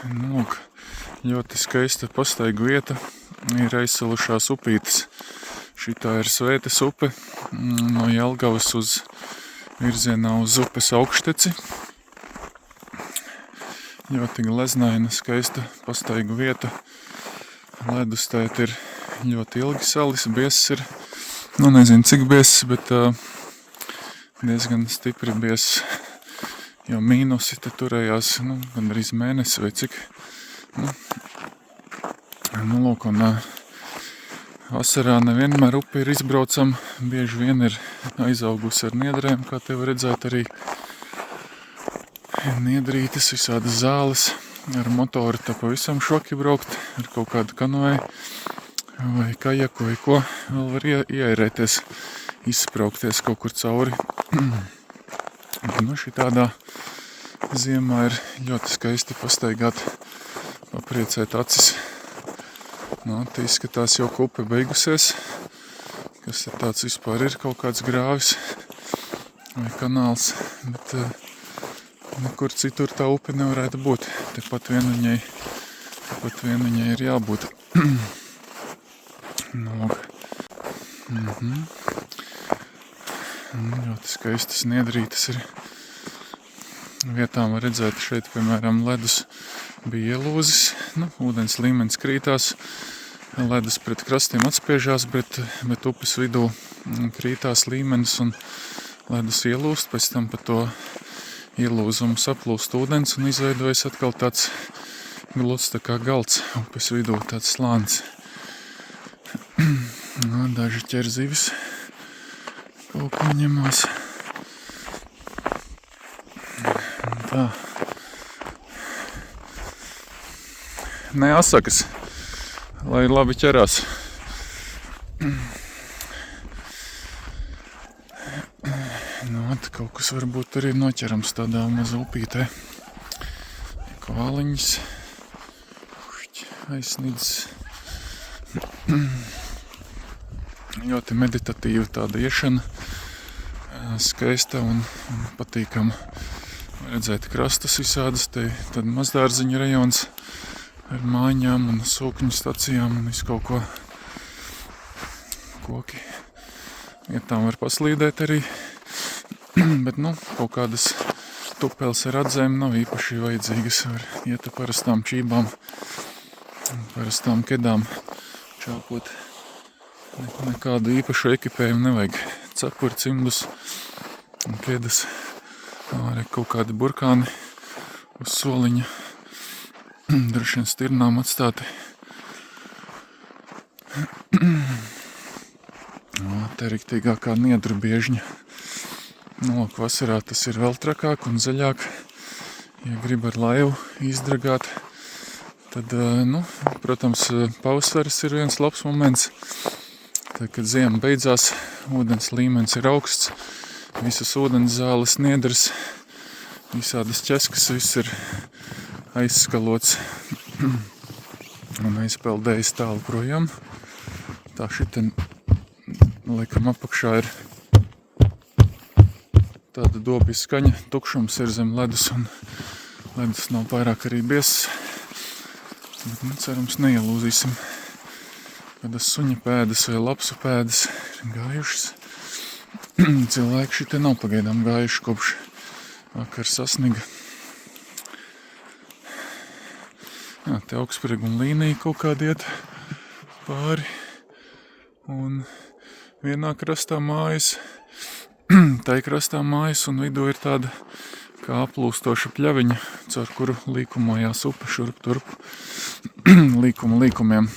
Nu, lūk, ļoti skaista pastaigu vieta. Ir aizsalušās upītes. Šitā ir Svētes upe no Jelgavas uz virzienā uz upes Augšteci. Ļoti gleznaina, skaista pastaigu vieta. Ledus tēt ir ļoti ilgi salis, biezs ir. Nu, nezinu cik biezs, bet diezgan stipri biezs. Jo mīnusi te turējās, gandrīz mēnesi vai cik. Lūk, un vasarā nevienmēr upi ir izbraucama. Bieži vien ir aizaugusi ar niedrēm, kā te var redzēt arī niedrītes, visādas zāles. Ar motoru tā pavisam šoki braukt, ar kaut kādu kanoju vai kajaku vai ko. Vēl var ieairēties, izspraukties kaut kur cauri. Šitādā ziemā ir ļoti skaisti pastaigāt, papriecēt acis. Te izskatās jau, ka upe beigusies. Kas te tāds vispār ir, kaut kāds grāvis vai kanāls, bet nekur citur tā upe nevarētu būt. Tepat vien viņai ir jābūt. Ļoti skaistas niedrītes ir. Vietām var redzēt šeit, piemēram, ledus bija ielūzis. Ūdens līmenis krītās. Ledus pret krastiem atspiežās, bet upes vidū krītās līmenis un ledus ielūst. Pēc tam pa to ielūzumu saplūst ūdens un izveidojas atkal tāds gluds tā kā galds upes vidū, tāds slānis. Daži ķer zivis, kaut ko ņemās. Tā. Neasakas, lai labi ķerās. Kaut kas varbūt arī noķerams tādā maza upītē. Kāliņas aizsniedz. Ļoti meditatīva tāda iešana, skaista un patīkama. Redzēt krastus visādas, tad mazdārziņa rajons ar mājām un sūkņu stacijām un visu kaut ko. Koki. Vietām var paslīdēt arī. Bet, kaut kādas tupeles ar atzēm nav īpaši vajadzīgas. Var iet ar parastām čībām, parastām kedām čāpot. Nekādu īpašu ekipējumu nevajag. Cepuri, cimdus un kedas. Arī kaut kādi burkāni uz soliņa. Droši vien stirnām atstāti. Te riktīgākā niedru biežņa. Vasarā tas ir vēl trakāk un zaļāk. Ja grib ar laivu izdragāt, tad, protams, pavasaris ir viens labs moments. Tad, kad ziema beidzās, ūdens līmenis ir augsts, visas ūdens zāles, niedras, visādas ķeskas, viss ir aizskalots un aizpeldējis tālu projām. Tā šitien, laikam, apakšā ir tāda dobja skaņa, tukšums ir zem ledus un ledus nav pārāk arī biezs. Bet, cerams, neielūzīsim. Kādas suņa pēdas vai lapsu pēdas ir gājušas. Cilvēki šitien nav pagaidām gājuši kopš vakar sasniga. Te augstspreguma līnija kaut kāda iet pāri. Un vienā krastā mājas, tai krastā mājas un vidū ir tāda kā aplūstoša pļaviņa, caur kuru līkumojās upe šurp turp līkumiem.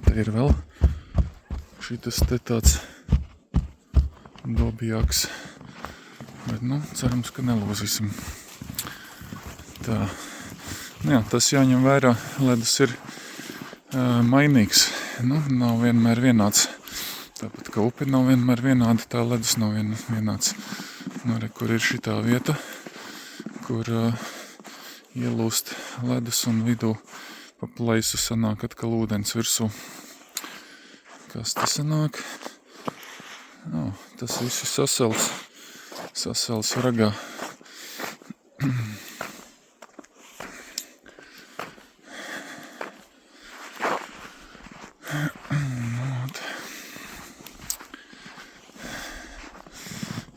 Te ir vēl šitas te tāds dobjāks, bet, cerams, ka nelūzīsim. Tā. Tas jāņem vērā, ledus ir mainīgs, nav vienmēr vienāds. Tāpat, ka upe nav vienmēr vienāda, tā ledus nav vienāds. Kur ir šitā vieta, kur ielūst ledus un vidū pa plaisu sanāk atkal ūdens virsū. Kas te sanāk? Tas viss ir sasals ragā.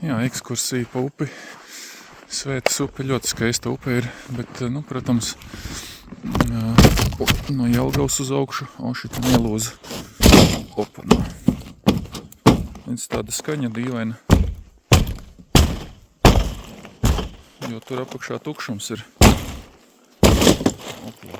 jā, ekskursija pa upi. Svētas upe ļoti skaista upe ir, bet, nu, protams, no Jelgavas uz augšu, šita nelūza. Opa, nu. Viens tāda skaņa dīvaina. Jo tur apakšā tukšums ir. Opla.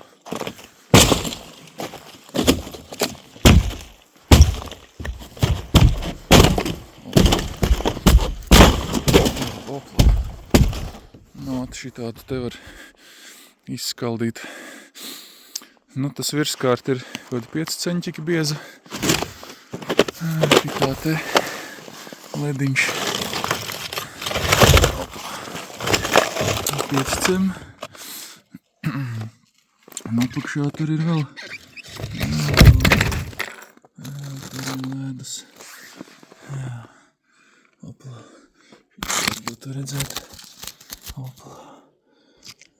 Opla. Nu, šitādu te var izskaldīt. Nu, tas virskārt ir kaut 5 ceņķiki bieza. Šitā te lediņš. 5 cem. Nu, tukšā tur ir vēl. Tur ir ledus. Jā. Opla. Šitā būtu redzēt. Opla.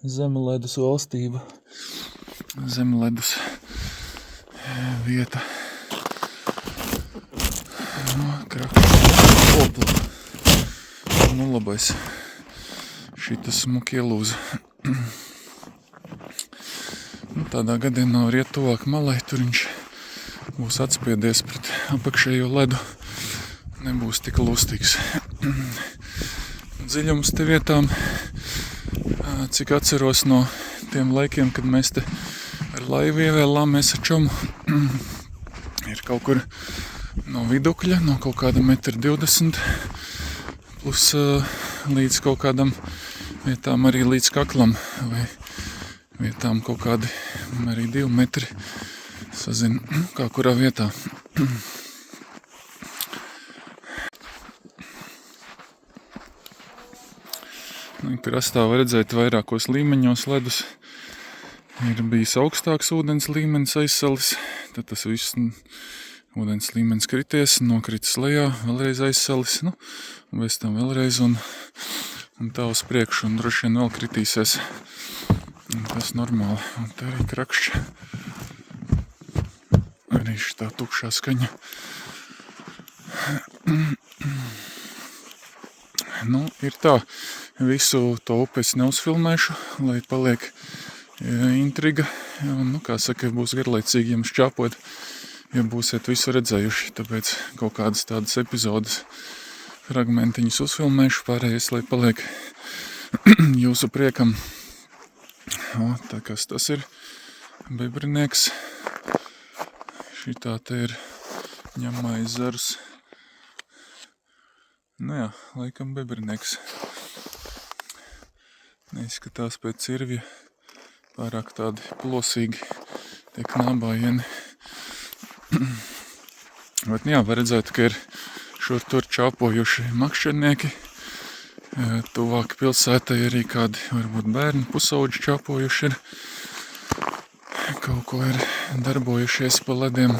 Zemledus valstība. Zemledus vieta. Nu, krakšķi. Opla. Nu, labais. Šitas smuki ielūza. Nu, tādā gadienā var iet tuvāk malai, tur viņš būs atspiedies pret apakšējo ledu. Nebūs tik lustīgs. Dziļums te vietām, cik atceros no tiem laikiem, kad mēs te ar laivu ievēlāmies ar čomu, ir kaut kur no vidukļa, no kaut kāda 1,20 m, plus līdz kaut kādam vietām arī līdz kaklam, vai vietām kaut kādi arī 2 metri, sazin, kā kurā vietā. Krastā var redzēt vairākos līmeņos ledus. Ir bijis augstāks ūdens līmenis aizsalis, tad tas viss ūdens līmenis krities, nokritis lejā, vēlreiz aizsalis, nu, un bez tam vēlreiz un tā uz priekšu, un droši vien vēl kritīsies. Un tas normāli. Un tā arī krakšķa. Arī šitā tukšā skaņa. Nu, ir tā. Visu to upes neuzfilmēšu, lai paliek intriga. Un, nu, kā saka, būs garlaicīgi jums čāpot, ja būsiet visu redzējuši. Tāpēc kaut kādas tādas epizodes fragmentiņus uzfilmēšu, pārējais, lai paliek jūsu priekam. Tā kas tas ir bebrinieks. Šitā te ir ņemais zars. Nu jā, laikam bebrinieks. Neizskatās pēc cirvja. Pārāk tādi plosīgi tie knābājieni. Bet jā, var redzēt, ka ir šur tur čāpojuši makšķernieki. Tuvāk pilsētai arī kādi varbūt bērni pusauģi čāpojuši ir. Kaut ko ir darbojušies pa lediem.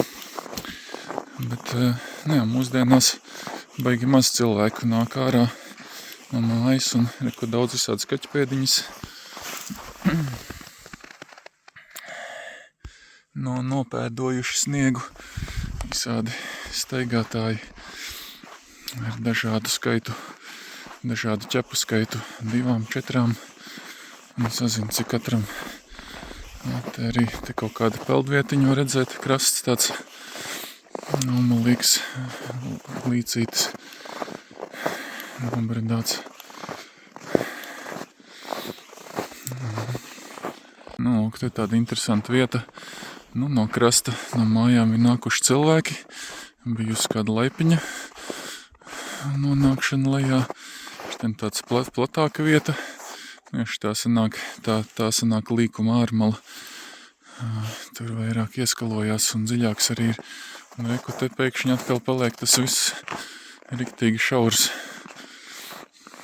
Bet jā, mūsdienās baigi maz cilvēku nāk ārā no mājas un reku daudz visādas kaķpēdiņas. Nopēdojuši sniegu visādi staigātāji ar dažādu skaitu, dažādu ķepu skaitu, 2, 4. Un sazinu, cik katram. Te arī te kaut kāda peldvietiņa var redzēt, krasts tāds nomalīgs, līcītis, nobredāts. Nu, te tāda interesanta vieta. Nu, no krasta, no mājām ir nākuši cilvēki. Bijusi kāda laipiņa nonākšana lejā. Šitien tāds platāka vieta. Tā sanāk līkuma ārmala. Tur vairāk ieskalojās un dziļāks arī ir. Un reku te pēkšņi atkal paliek tas viss riktīgi šaurs.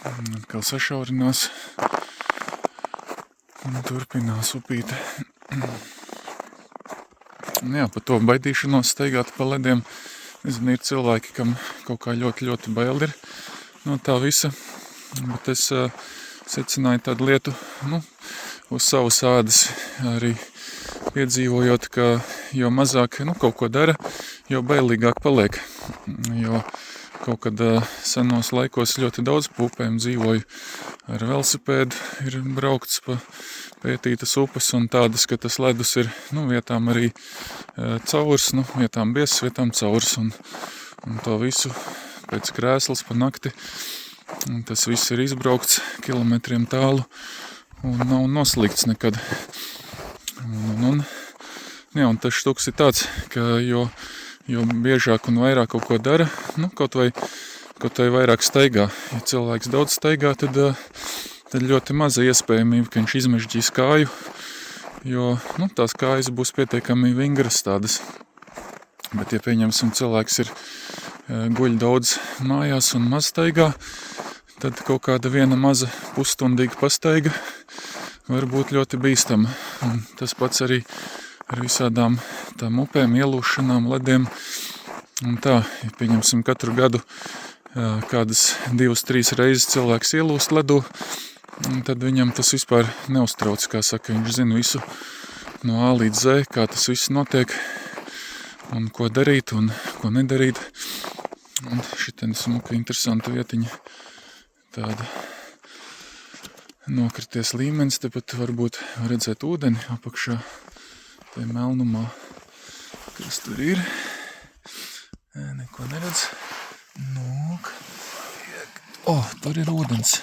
Atkal sašaurinās. Un turpinās upīte. Jā, pa to baidīšanos staigāt pa lediem. Nezinu, ir cilvēki, kam kaut kā ļoti, ļoti bail ir no tā visa. Bet es secināju tādu lietu, uz savas ādas arī piedzīvojot, ka jo mazāk kaut ko dara, jo bailīgāk paliek. Jo kaut kad senos laikos ļoti daudz pupēm dzīvoju. Ar velosipēdu ir braukts pa pētītas upes un tādas, ka tas ledus ir, vietām arī caurs, vietām biezs, vietām caurs. Un to visu pēc krēslas pa nakti. Un tas viss ir izbraukts kilometriem tālu un nav noslīgts nekad. Un tas štuks ir tāds, ka jo biežāk un vairāk kaut ko dara, kaut vai vairāk staigā. Ja cilvēks daudz staigā, tad ļoti maza iespējamība, ka viņš izmežģīs kāju, jo tās kājas būs pietiekami vingras tādas. Bet, ja pieņemsim, cilvēks ir guļ daudz mājās un maz staigā, tad kaut kāda viena maza pusstundīga pastaiga var būt ļoti bīstama. Un tas pats arī ar visādām tām upēm, ielūšanām, lediem. Un tā, ja pieņemsim katru gadu kādas 2-3 reizes cilvēks ielūst ledu, tad viņam tas vispār neuztrauc, kā saka, viņš zina visu no A līdz Z, kā tas viss notiek, un ko darīt, un ko nedarīt. Un šitien smuka interesanta vietiņa, tāda nokrities līmenis, tepat varbūt redzēt ūdeni apakšā, tai melnumā, kas tur ir. Neko neredz. Tur ir ūdens.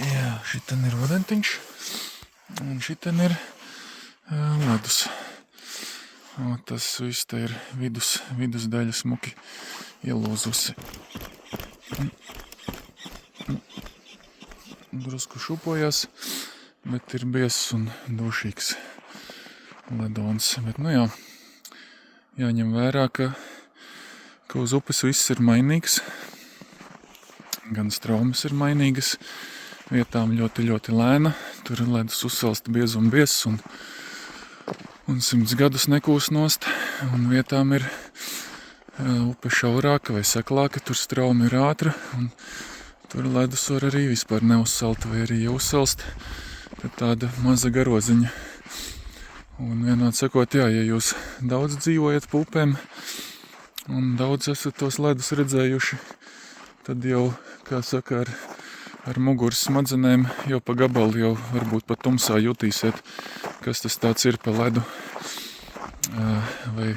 Jā, šitien ir ūdentiņš, un šitien ir ledus. Tas viss te ir vidus daļa smuki ielūzusi. Drusku šupojās, bet ir biezs un dušīgs ledons. Bet, jāņem vērā, ka uz upes viss ir mainīgs. Gan straumes ir mainīgas, vietām ļoti, ļoti lēna. Tur ledus uzsalst biez un biezs un 100 gadus nekūs nost. Un vietām ir upe šaurāka vai seklāka, tur straumi ir ātra. Un tur ledus var arī vispār neuzsalt, vai arī ja uzsalst, tad tāda maza garoziņa. Un vienādi sakot, ja jūs daudz dzīvojat pa upēm un daudz esat tos ledus redzējuši, tad jau, kā saka, ar muguras smadzenēm jau pa gabalu jau varbūt pat tumsā jutīsiet, kas tas tāds ir pa ledu, vai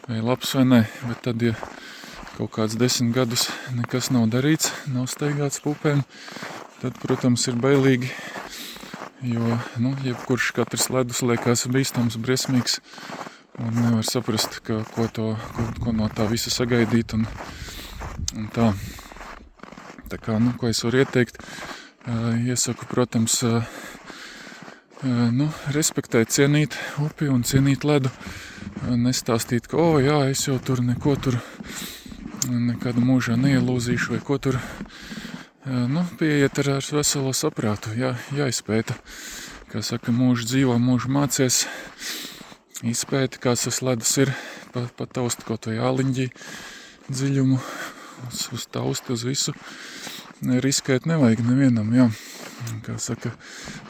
labs vai ne. Bet tad, ja kaut kāds 10 gadus nekas nav darīts, nav staigāts pa upēm, tad, protams, ir bailīgi, jo, jebkurš katrs ledus liekas bīstams, briesmīgs, un nevar saprast, ko no tā visa sagaidīt, un tā. Tā kā, ko es varu ieteikt, iesaku, protams, respektēt, cienīt upi un cienīt ledu, nestāstīt, ka, es jau tur neko tur nekādu mūžā neielūzīšu vai ko tur, pieiet ar veselo saprātu, jāizpēta, kā saka, mūžu dzīvo, mūžu mācies, izpēta, kāds tas ledus ir, pataust kaut vai āliņģī dziļumu, uz tausti, uz visu, riskēt nevajag nevienam, kā saka,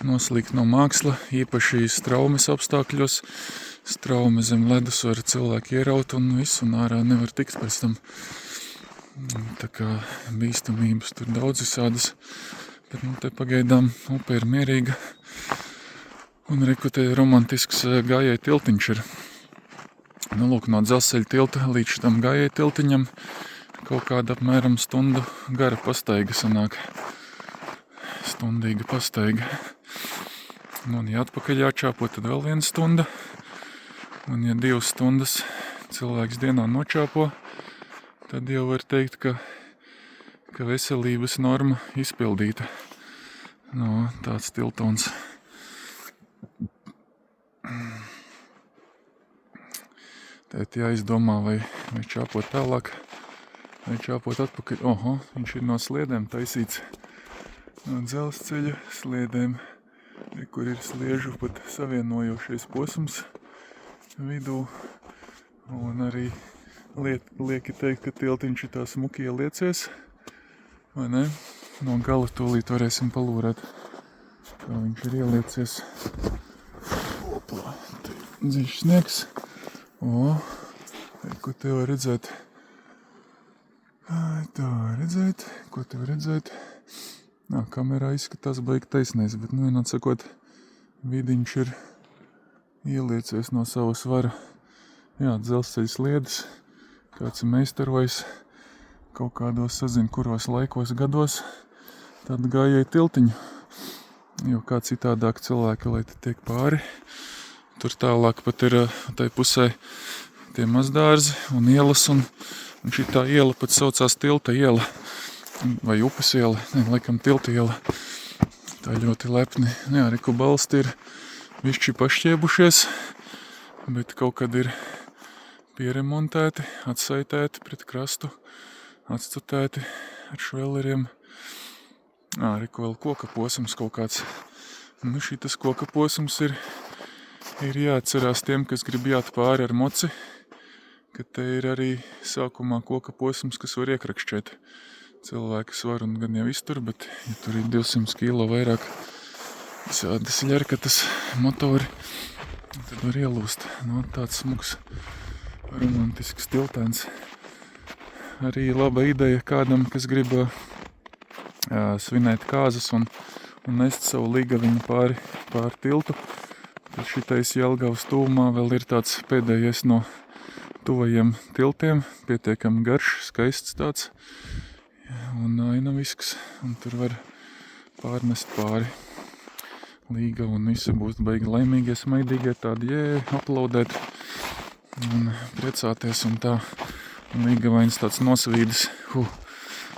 noslīgt no māksla, īpaši straumes apstākļos, straume zem ledus var cilvēki ieraut un visu, un ārā nevar tikt pēc tam. Tā kā bīstamības tur daudz visādas, bet te pagaidām upe ir mierīga, un reku te romantisks gājēju tiltiņš ir. No dzelzceļa tilta līdz šitam gājēju tiltiņam kaut kāda apmēram stundu gara pastaiga sanāk. Stundīga pastaiga. Un ja atpakaļ jāčāpo, tad vēl 1 stunda. Un ja 2 stundas cilvēks dienā nočāpo, tad jau var teikt, ka veselības norma izpildīta. Tāds tiltons. Tēt jāizdomā, vai čāpot tālāk, vai čāpot atpakaļ. Viņš ir no sliedēm taisīts. No dzelzceļa sliedēm, kur ir sliežu pat savienojošais posms vidū. Un arī lieki teikt, ka tiltiņš ir tā smuki ieliecies, vai ne? No gala tūlīt varēsim palūrēt, kā viņš ir ieliecies. Te dziļš sniegs. Ko te var redzēt Tā, redzēt, ko tev redzēt? Kamerā izskatās baigi taisnais, bet, vienāds sakot, vidiņš ir ieliecies no sava svara. Dzelzceļa sliedes, kāds ir meistarojis kaut kādos, sazinu, kuros laikos gados, tad gājēji tiltiņu, jo kā citādāk cilvēki, lai te tiek pāri. Tur tālāk pat ir tai pusē tie mazdārzi un ielas, un šitā iela pat saucās Tilta iela, vai upes iela, laikam Tilta iela. Tā ļoti lepni. Reku balsti ir višķi pašķiebušies, bet kaut kad ir pieremontēti, atsaitēti pret krastu, atstutēti ar švelleriem. Reku vēl koka posms kaut kāds. Šitas koka posms ir jāatcerās tiem, kas grib jāt pāri ar moci, ka te ir arī sākumā koka posms, kas var iekrakšķēt cilvēku svaru un gan jau iztur, bet ja tur ir 200 kilo vairāk visādas ļarkatas motori, tad var ielūst. Tāds smuks, romantisks tiltēns. Arī laba ideja kādam, kas grib svinēt kāzas un nest savu līgaviņu pāri tiltu. Tad šitais Jelgavas tūmā vēl ir tāds pēdējais no tuvajiem tiltiem, pietiekami garš, skaists tāds un ainavisks, un tur var pārnest pāri līgavu un visi būs baigi laimīgie, smaidīgie, tādi aplaudēt un priecāties un tā. Un līgavains tāds nosvīdis,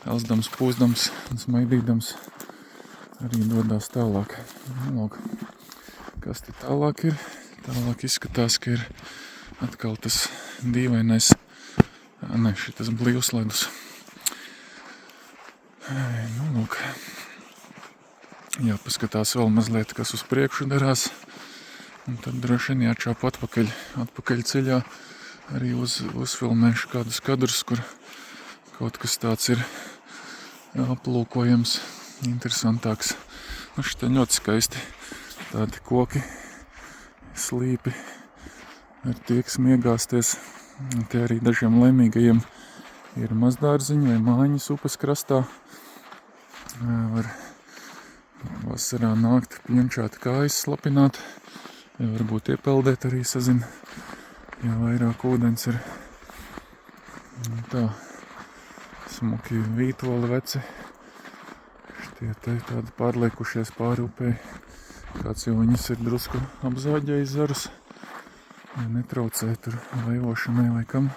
elsdams, pūsdams un smaidīdams arī dodās tālāk. Lūk, kas te tālāk ir? Tālāk izskatās, ka ir atkal tas dīvainais, šitas blīvsledus. Lūk, jāpaskatās vēl mazliet, kas uz priekšu darās, un tad droši vien jāčāp atpakaļ ceļā. Arī uzfilmēšu kādus kadrus, kur kaut kas tāds ir aplūkojams, interesantāks. Šitā ļoti skaisti tādi koki, slīpi ar tieksmi iegāsties. Te arī dažiem laimīgajiem ir mazdārziņi vai mājiņas upes krastā. Var vasarā nākt pļunčāt kājas, slapināt, varbūt iepeldēt arī, sazin, ja vairāk ūdens ir. Tā, smuki vītoli veci, šitie te tādi pārliekušies pāri upei, kāds jau viņas ir drusku apzāģējis zarus, ja netraucē tur laivošanai vai kam.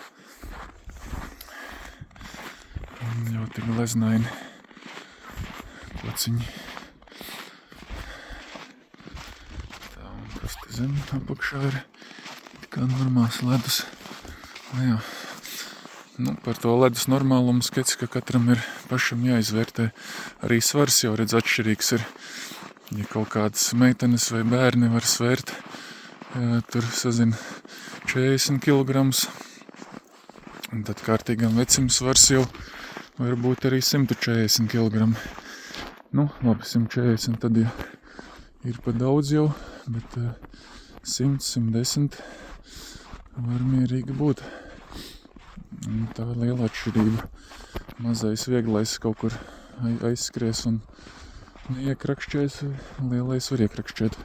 Ļoti gleznaini kociņi. Tā, un kas te zem apakšā ir kā normāls ledus. Par to ledus normālumu skeci, ka katram ir pašam jāizvērtē. Arī svars jau redz atšķirīgs ir. Ja kaut kādas meitenes vai bērni var svērt, tur sazin 40 kilograms, un tad kārtīgam vecim svars jau var būt arī 140 kilogrami. Labi, 140 tad ir pa daudz jau, bet 100, 110 var mierīgi būt. Tā ir liela atšķirība. Mazais vieglais kaut kur aizskries un neiekrakšķēs, lielais var iekrakšķēt.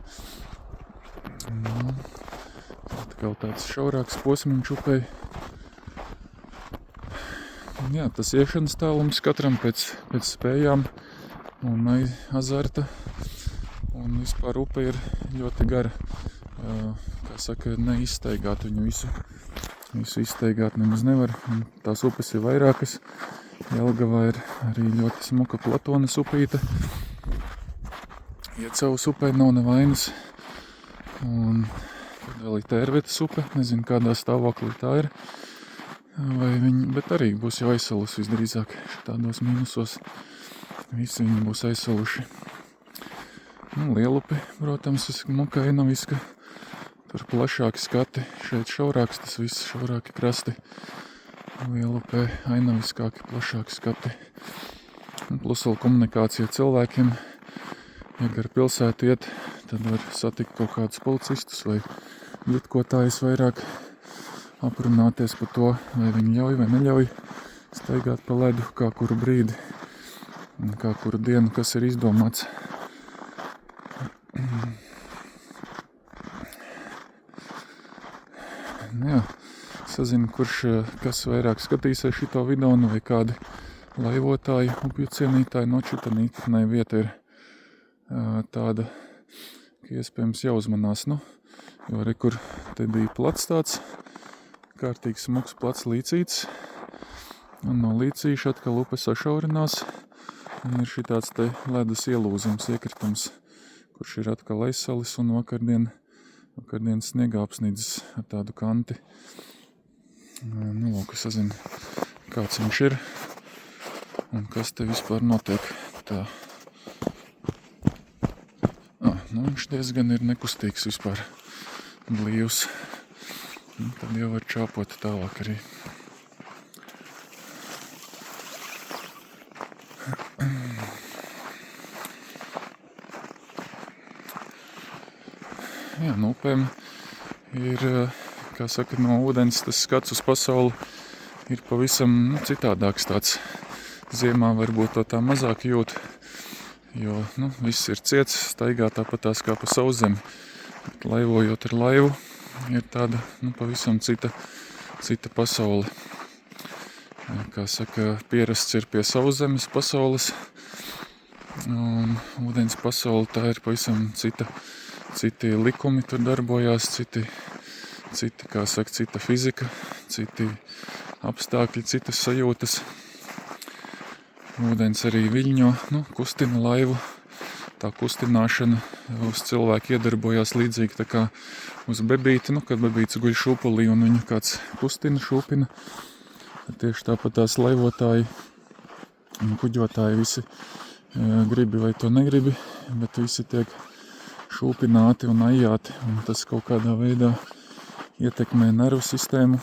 Atkal tāds šaurāks posmiņš upei. Tas iešanas tālums katram pēc spējām un azarta. Un vispār upe ir ļoti gara. Kā saka, neizstaigāt viņu visu. Visu izstaigāt nemaz nevar. Un tās upes ir vairākas. Jelgavā ir arī ļoti smuka Platonas upīte. Iecavas upē nav nevainas. Un tad vēl ir Tērvetes upe. Nezinu, kādā stāvoklī tā ir. Bet arī būs jau aizsalusi visdrīzāk tādos mīnusos. Visi viņi būs aizsaluši. Lielupi, protams, smuka ainaviska. Tur plašāki skati, šeit šaurāks, tas viss šaurāki krasti. Lielupē ainaviskāki, plašāki skati. Plus vēl komunikācija cilvēkiem. Ja gar pilsētu iet, tad var satikt kaut kādus policistus vai ģitkotājus vairāk, aprunāties par to, vai viņi ļauj vai neļauj staigāt pa ledu kā kuru brīdi, un kā kuru dienu, kas ir izdomāts. Jā, sazinu, kas vairāk skatīsies šito video, vai kādi laivotāji, upju cienītāji nočitanīti. Nē, vieta ir tāda, ka iespējams jāuzmanās, jo arī kur te bija plats tāds, kārtīgs smuks plats līcīts, un no līcīša atkal upe sašaurinās, un ir šitāds te ledus ielūzums, iekritums, kurš ir atkal aizsalis, un vakardien sniegā apsnidzis ar tādu kanti. Lūk, es sazinu, kāds viņš ir, un kas te vispār notiek. Tā. Viņš diezgan ir nekustīgs vispār, blīvs. Tad jau var čāpot tālāk arī. Jā, no upēm ir, kā saka, no ūdens tas skats uz pasauli ir pavisam citādāks tāds. Ziemā varbūt to tā mazāk jūt, jo, viss ir ciets, staigā tāpatās kā pa sauszemi. Bet laivojot ar laivu ir tāda, pavisam cita pasaule. Kā saka, pierasts ir pie sauszemes pasaules, un ūdens pasaule tā ir pavisam citi likumi tur darbojās, citi, kā saka, cita fizika, citi apstākļi, citas sajūtas. Ūdens arī viļņo, kustina laivu. Tā kustināšana uz cilvēku iedarbojās līdzīgi tā kā uz bebīti, kad bebīts guļ šūpulī un viņu kāds kustina, šūpina. Tieši tāpat tās laivotāji un kuģotāji visi gribi vai to negribi, bet visi tiek šūpināti un ajāti, un tas kaut kādā veidā ietekmē nervu sistēmu,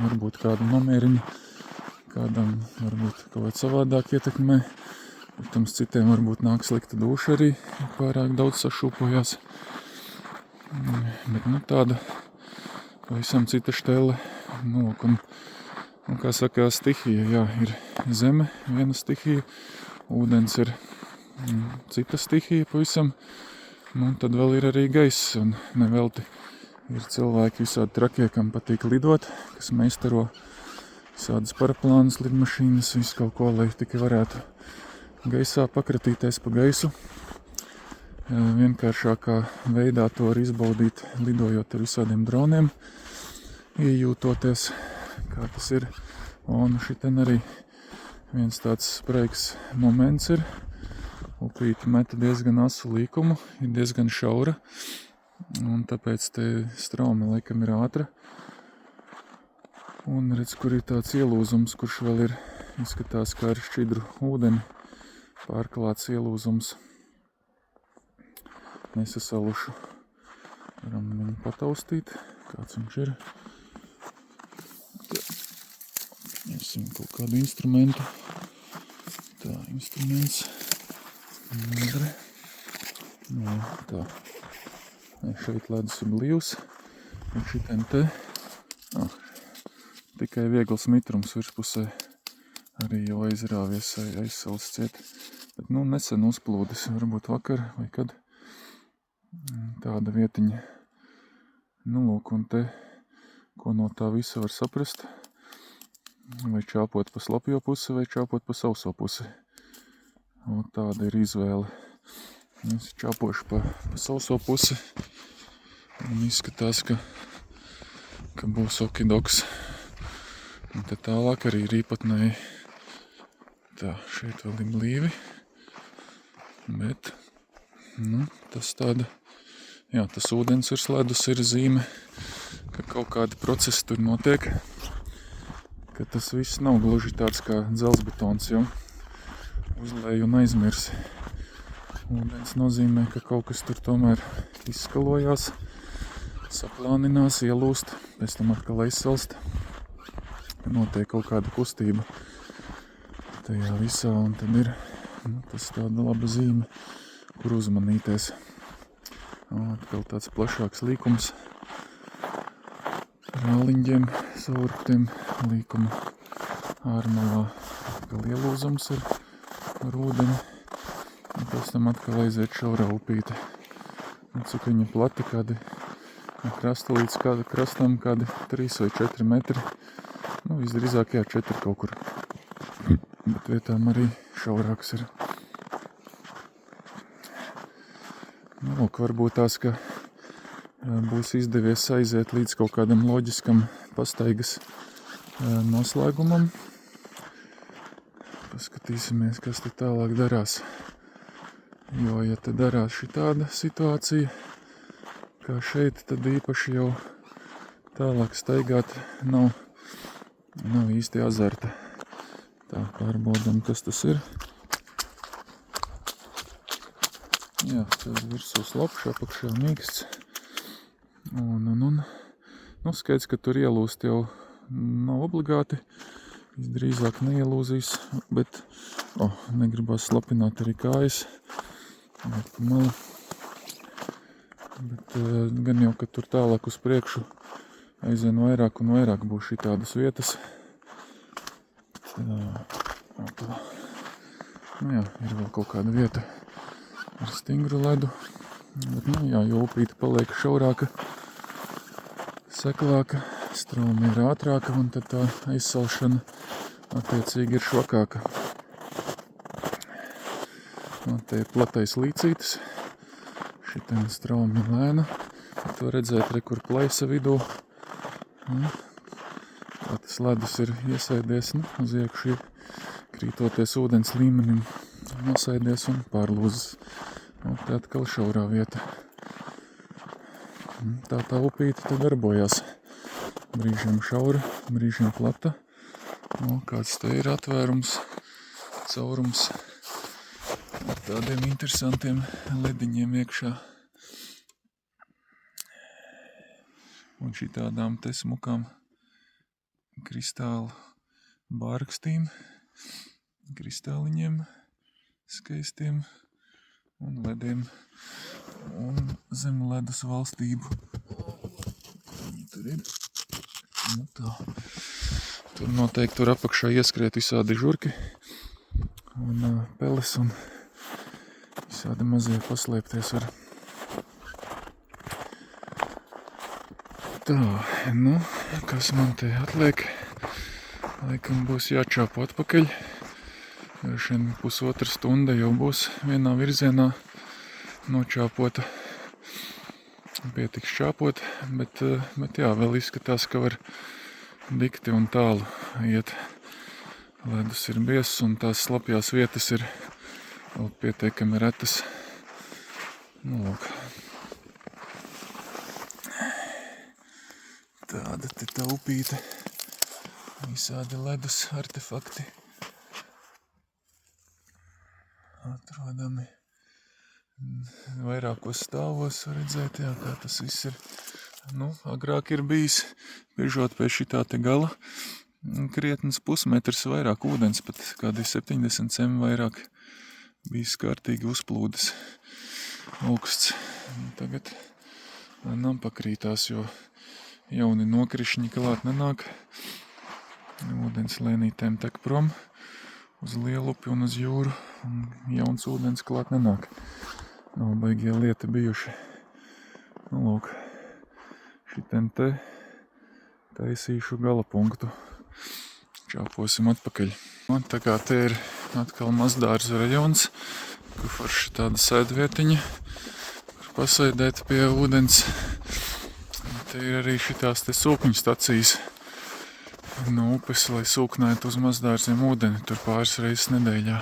varbūt kādu nomierina, kādam varbūt kaut vai savādāk ietekmē. Protams, citiem varbūt nāk slikta dūša arī, pārāk daudz sašūpojās. Bet, tāda pavisam cita štele. Un kā saka, stihija, jā, ir zeme, viena stihija, ūdens ir cita stihija pavisam. Tad vēl ir arī gaiss, un nevelti ir cilvēki visādi trakie, kam patīk lidot, kas meistaro visādas paraplānas, lidmašīnas, visu kaut ko, lai tikai varētu gaisā pakratīties pa gaisu. Vienkāršākā veidā to var izbaudīt, lidojot ar visādiem droniem, iejūtoties, kā tas ir. Un šitien arī viens tāds spraigs moments ir. Upīti meta diezgan asu līkumu, ir diezgan šaura, un tāpēc te straumi laikam ir ātra. Un redz, kur ir tāds ielūzums, kurš vēl ir, izskatās kā ar šķidru ūdeni, pārklāts ielūzums, nesasalušu. Varam viņu pataustīt, kāds viņš ir. Ņemsim kaut kādu instrumentu. Tā, instruments. Madre. Tā. Šeit ledus ir blīvs. Un šitien te. Tikai viegls mitrums virspusē. Arī jau aizrāvies, aizsals ciet. Bet, nesen uzplūdis, varbūt vakar vai kad. Tāda vietiņa. Lūk, un te, ko no tā visa var saprast. Vai čāpot pa slapjo pusi, vai čāpot pa sauso pusi. Un tāda ir izvēle. Es čāpošu pa sauso pusi. Un izskatās, ka būs okidoks. Un te tālāk arī ir īpatnēji. Tā, šeit vēl ir blīvi. Bet, tas tāda, jā, tas ūdens virs ledus ir zīme, ka kaut kādi procesi tur notiek. Ka tas viss nav gluži tāds kā dzelzbetons, jo uzlēj un aizmirsi. Ūdens nozīmē, ka kaut kas tur tomēr izskalojās, saplāninās, ielūst, pēc tam atkal aizsalst. Notiek kaut kāda kustība tajā visā, un tad ir tas tāda laba zīme, kur uzmanīties. Atkal tāds plašāks līkums ar āliņģiem, saurptiem līkuma ārmalā atkal ielūzums ar ūdeni. Un pēc tam atkal aiziet šaurā upīte. Un cik viņa plata, kādi krasta līdz krastam, kādi 3 vai 4 metri. Nu, visdrīzāk 4 kaut kur. Bet vietām arī šaurāks ir. Nu, lūk, varbūt tās, ka būs izdevies aiziet līdz kaut kādam loģiskam pastaigas noslēgumam. Paskatīsimies, kas te tālāk darās. Jo, ja te darās šitāda situācija, kā šeit, tad īpaši jau tālāk staigāt nav īsti azarta. Tā, pārbaudam, kas tas ir. Jā, te ir virsū slapšs, apakšā mīksts. Nu, skaidrs, ka tur ielūst jau nav obligāti. Drīzāk neielūzīs, bet negribas slapināt arī kājas. Malu. Bet gan jau, ka tur tālāk uz priekšu aizvien vairāk un vairāk būs šitādas vietas. Tā. Nu jā, ir vēl kaut kāda vieta ar stingru ledu. Bet, jo upīte paliek šaurāka, seklāka, straumi ir ātrāka un tad tā aizsalšana attiecīgi ir švakāka. Te ir platais līcītis, šitien straumi lēna, to redzēt, kur plaisa vidū. Tas ledus ir iesēdies, uz iekšu krītoties ūdens līmenim, nosēdies un pārlūzas. Te atkal šaurā vieta. Tā upīte te darbojās. Brīžiem šaura, brīžiem plata. Kāds te ir atvērums, caurums. Ar tādiem interesantiem lediņiem iekšā. Un šitādām te smukām kristālu bārkstīm, kristāliņiem skaistiem un lediem un zem ledus valstību. Tur ir. Tā. Tur noteikti tur apakšā ieskriet visādi žurki un peles un visādi mazie paslēpties var. Tā, kas man te atliek? Laikam būs jāčāpo atpakaļ. Šodien 1,5 stunda jau būs vienā virzienā nočāpota. Pietiks čāpot, bet vēl izskatās, ka var dikti un tālu iet. Ledus ir biezs un tās slapjās vietas ir vēl pietiekami retas. Lūk. Tāda te tā upīte. Visādi ledus artefakti atrodami. Vairākos stāvos var redzēt, kā tas viss ir. Agrāk ir bijis, biežot pie šitā te gala, krietnes pusmetrs vairāk ūdens, pat kādi 70 cm vairāk bijis kārtīgi uzplūdes augsts. Tagad lēnām pakrītās, jo jauni nokrišņi klāt nenāk. Ūdens lēnītēm tek prom uz Lielupi un uz jūru, un jauns ūdens klāt nenāk. Nav baigie lieti bijuši. Lūk, šitien te taisīšu gala punktu. Čāposim atpakaļ. Tā kā te ir atkal Mazdārzu rajons, kur forši tāda sēdvietiņa, kur pasēdēt pie ūdens. Te ir arī šitās te sūkņu stacijas no upes, lai sūknētu uz Mazdārziem ūdeni tur pāris reizes nedēļā.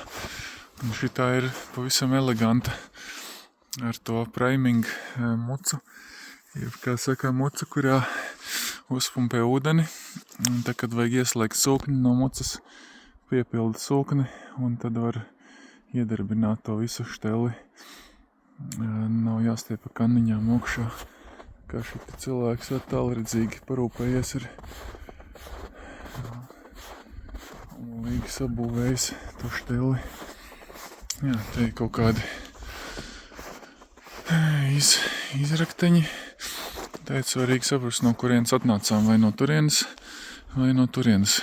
Un šitā ir pavisam eleganta ar to priming mucu, kā saka, mucu, kurā uzpumpē ūdeni. Un tad, kad vajag ieslēgt sūkni no mucas, piepilda sūkni un tad var iedarbināt to visu šteli. Nav jāstiep pa kanniņām augšā, kā šita cilvēks tālredzīgi parūpējies ir. Un līgi sabūvējis to šteli. Jā, te ir kaut kādi izrakteņi. Tā ir svarīgi saprast, no kurienes atnācām, vai no turienes, vai no turienes.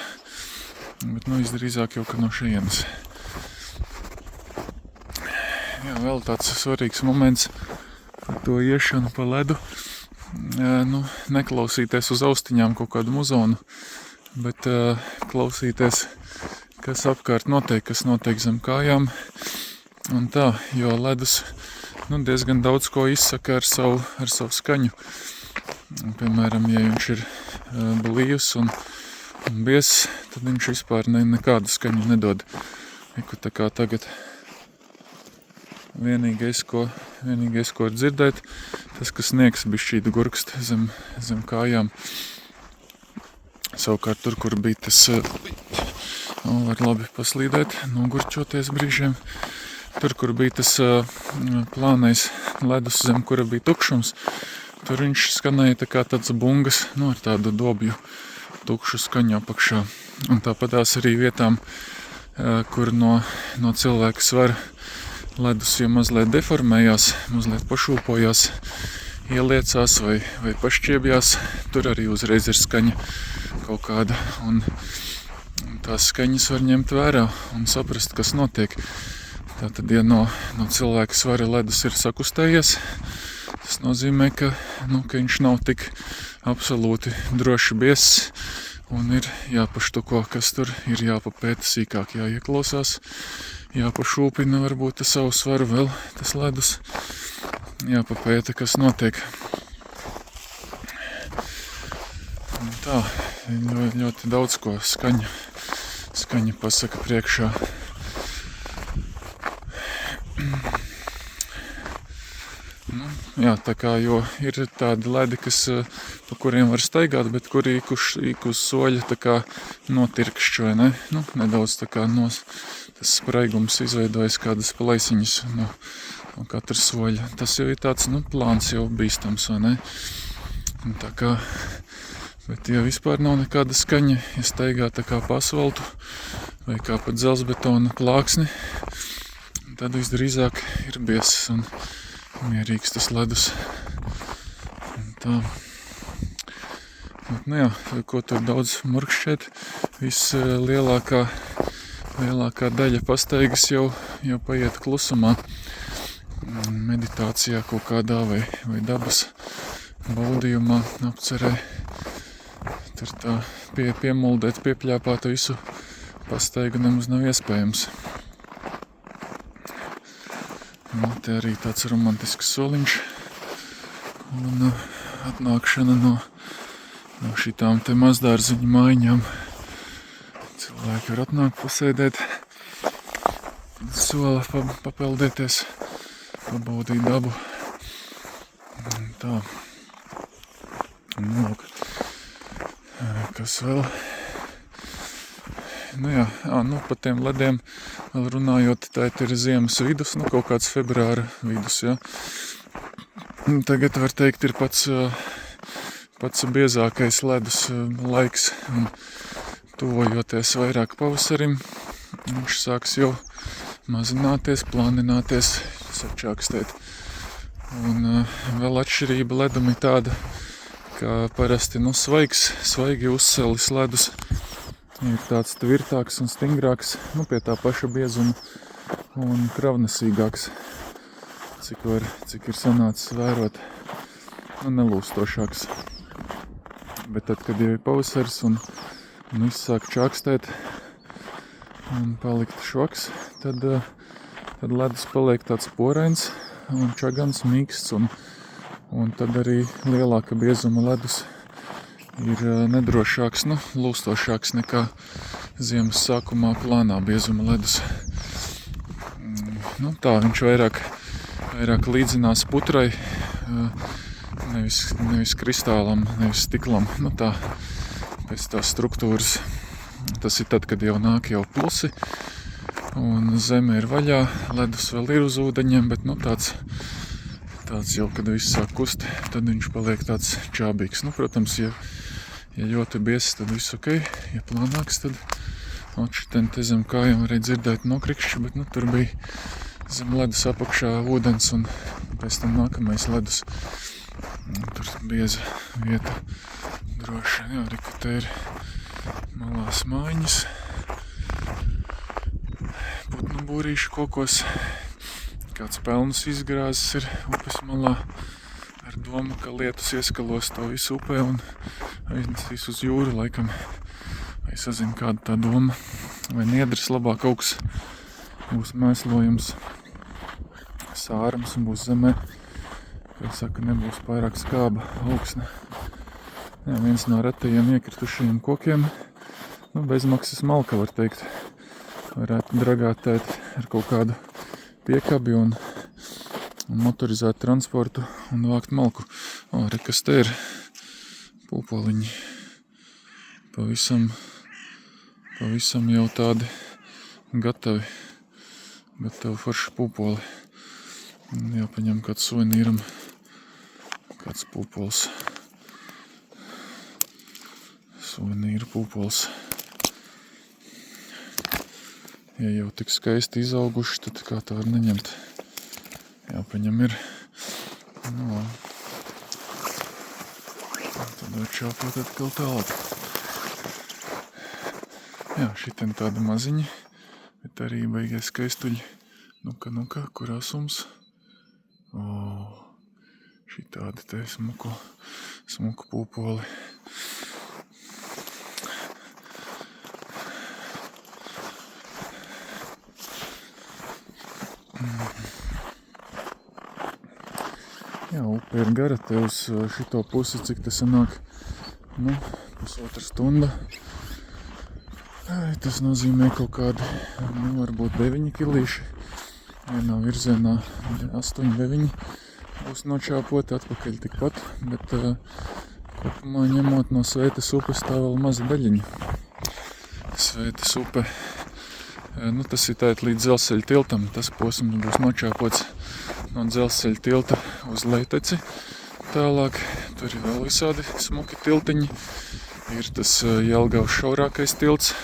Bet, nu, visdrīzāk jau, ka no šejienes. Jā, vēl tāds svarīgs moments par to iešanu pa ledu. Nu, neklausīties uz austiņām kaut kādu muzonu, bet klausīties, kas apkārt notiek, kas notiek zem kājām. Un tā, jo ledus diezgan daudz ko izsaka ar savu skaņu. Piemēram, ja viņš ir blīvs un biezs, tad viņš vispār nekādu skaņu nedod. Tā kā tagad vienīgais, ko var dzirdēt, tas, kas sniegs bišķīt gurkst zem kājām. Savukārt tur, kur bija tas, var labi paslīdēt, nogurčoties brīžiem. Tur, kur bija tas plānais ledus, zem kura bija tukšums, tur viņš skanēja tā kā tāds bungas, ar tādu dobju tukšu skaņu apakšā. Un tāpatās arī vietām, kur no cilvēka svara ledus jau mazliet deformējās, mazliet pašūpojās, ieliecās vai pašķiebjās, tur arī uzreiz ir skaņa kaut kāda. Un tās skaņas var ņemt vērā un saprast, kas notiek. Tātad, ja no cilvēka svara ledus ir sakustējies, tas nozīmē, ka viņš nav tik absolūti droši biezs un ir jāpaštuko, kas tur ir jāpapēta sīkāk, jāieklausās, jāpašūpina varbūt savu svaru vēl tas ledus, jāpapēta, kas notiek. Un tā, ļoti daudz ko skaņa pasaka priekšā. Jā, tā kā, jo ir tādi ledi, pa kuriem var staigāt, bet kuri ik uz soļa tā kā notirkšķoja, ne? Nedaudz tā kā tas spraigums izveidojas kādas plaisiņas no katra soļa. Tas jau ir tāds, plāns jau bīstams, vai ne? Un tā kā, bet ja vispār nav nekāda skaņa, ja staigā tā kā pa asfaltu vai kā pa dzelzbetona plāksni, tad visdrīzāk ir biezs un mierīgs tas ledus. Un tā. Bet, jā, ko tur daudz murkšķēt, lielākā daļa pastaigas jau paiet klusumā, meditācijā kaut kādā vai dabas baudījumā, apcerē. Tur tā piemuldēt, piepļāpāt visu pastaigu nemaz nav iespējams. Te arī tāds romantisks soliņš un atnākšana no šitām te mazdārziņu mājiņām. Cilvēki var atnākt pasēdēt, sola papeldēties, pabaudīt dabu. Un tā. Un lūk, kas vēl? Pa tiem lediem vēl runājot, tā ir ziemas vidus, kaut kāds februāra vidus, ja. Tagad var teikt, ir pats biezākais ledus laiks, un tuvojoties vairāk pavasarim, viņš sāks jau mazināties, plānināties, sačākstēt. Un vēl atšķirība ledum ir tāda, ka parasti svaigi uzcelis ledus ir tāds tvirtāks un stingrāks, pie tā paša biezuma un kravnesīgāks, cik ir sanācis vērot, un nelūstošāks. Bet tad, kad jau ir pavasars un viss sāk čākstēt un palikt švaks, tad ledus paliek tāds porains un čagans, mīksts, un tad arī lielāka biezuma ledus ir nedrošāks, lūstošāks nekā ziemas sākumā plānā biezuma ledus. Tā viņš vairāk līdzinās putrai, nevis kristālam, nevis stiklam. Tā, pēc tās struktūras. Tas ir tad, kad jau nāk jau plusi, un zeme ir vaļā, ledus vēl ir uz ūdeņiem, bet tāds jau, kad viss sāk kust, tad viņš paliek tāds čābīgs. Protams, ja ļoti biezs, tad viss ok, ja plānāks, tad šitien te zem kājām varēja dzirdēt nokrikšķi, bet tur bija zem ledus apakšā ūdens un pēc tam nākamais ledus. Tur bieza vieta droši. Jā, te ir malās mājiņas. būrīšu kokos. Kāds pelnus izgrāzis ir upes malā ar domu, ka lietus ieskalos to visu upē un aiznesīs uz jūru laikam. Vai sazinu, kāda tā doma. Vai niedras labāk augs, būs mēslojums, sārams un būs zemē. Kā saka, nebūs pārāk skāba augsne. Jā, viens no retajiem iekritušajiem kokiem, bezmaksas malka var teikt. Varētu dragātēt ar kaut kādu piekabi un motorizēt transportu un vākt malku. Re, kas te ir? Pūpoliņi. Pavisam jau tādi gatavi forši pūpoli. Jāpaņem kāds suvenīram, kāds pūpols. Suvenīru pūpols. Ja jau tik skaisti izauguši, tad kā tā var neņemt? Jāpaņem ir. Tad var čāpot atkal tālāk. Jā, šitien tādi maziņi, bet arī baigie skaistuļi. Nu kā, kurā sums? Šitādi te smuku pūpoli. Jā, upe ir gara te uz šito pusi, cik tas sanāk, 1,5 stunda. Tas nozīmē kaut kādi, varbūt 9 kilīši. Vienā virzienā 8-9 būs nočāpoti atpakaļ tikpat, bet kopumā ņemot no Svētas upes tā vēl maza daļiņa. Svētas upe, tas ir tēt līdz dzelzceļa tiltam, tas posms būs nočāpots no dzelzceļa tilta uz Leiteci. Tālāk, tur ir vēl visādi smuki tiltiņi. Ir tas Jelgavas šaurākais tilts,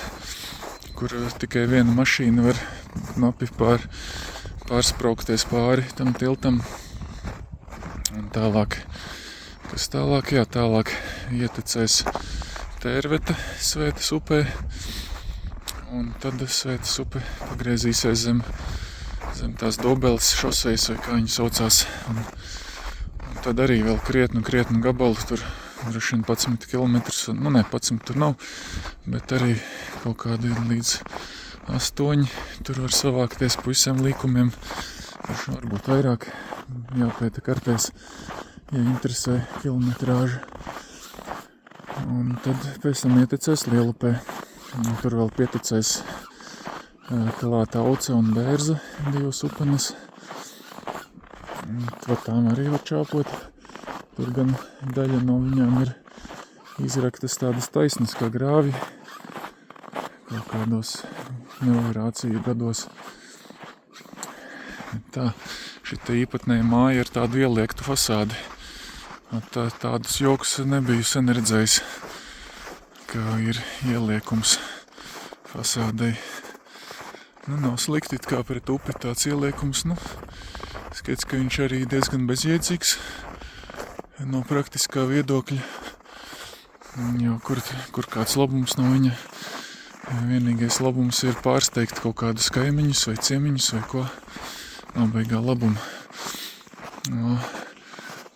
kur tikai viena mašīna var knapi pārspraukties pāri tam tiltam. Un tālāk, kas tālāk? Jā, tālāk ietecēs Tērvete Svētas upē. Un tad Svētas upe pagriezīsies zem tās Dobeles šosejas, vai kā viņi saucās. Un tad arī vēl krietnu gabalu, tur droši vien 11 kilometrus, 11 tur nav, bet arī kaut kādi līdz 8 tur var savākties pa visiem līkumiem. Varbūt vairāk jāpēta kartēs, ja interesē kilometrāža. Un tad pēc tam ietecēs Lielupē. Un tur vēl pietecēs klāt Auce un Bērza, 2 upenes. Var tām arī var čāpot. Tur gan daļa no viņām ir izraktas tādas taisnas kā grāvi. Kaut kādos meliorāciju gados. Tā, šita īpatnēja māja ir tādu ieliektu fasādi. Tādus jokus nebiju sen redzējis, kā ir ieliekums fasādei. Nav slikti kā pret upi tāds ieliekums, skaits, ka viņš arī diezgan bezjēdzīgs no praktiskā viedokļa, jo kur kāds labums no viņa. Vienīgais labums ir pārsteigt kaut kādus kaimiņus vai ciemiņus vai ko, nav beigā labuma.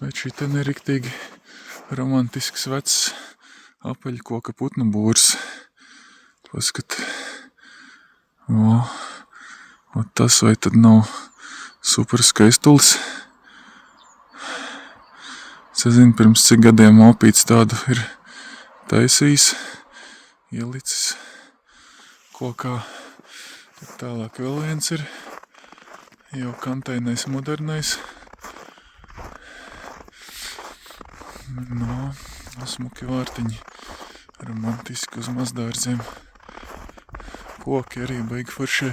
Bet šitien ir riktīgi romantisks vecs apaļkoka putnu būrs. Paskat. Tas vai tad nav super skaistulis? Es zinu, pirms cik gadiem opīts tādu ir taisījis, ielicis kokā. Tad tālāk vēl viens ir jau kantainais, modernais. Smuki vārtiņi, romantiski uz mazdārziem. Koki arī baigi foršie.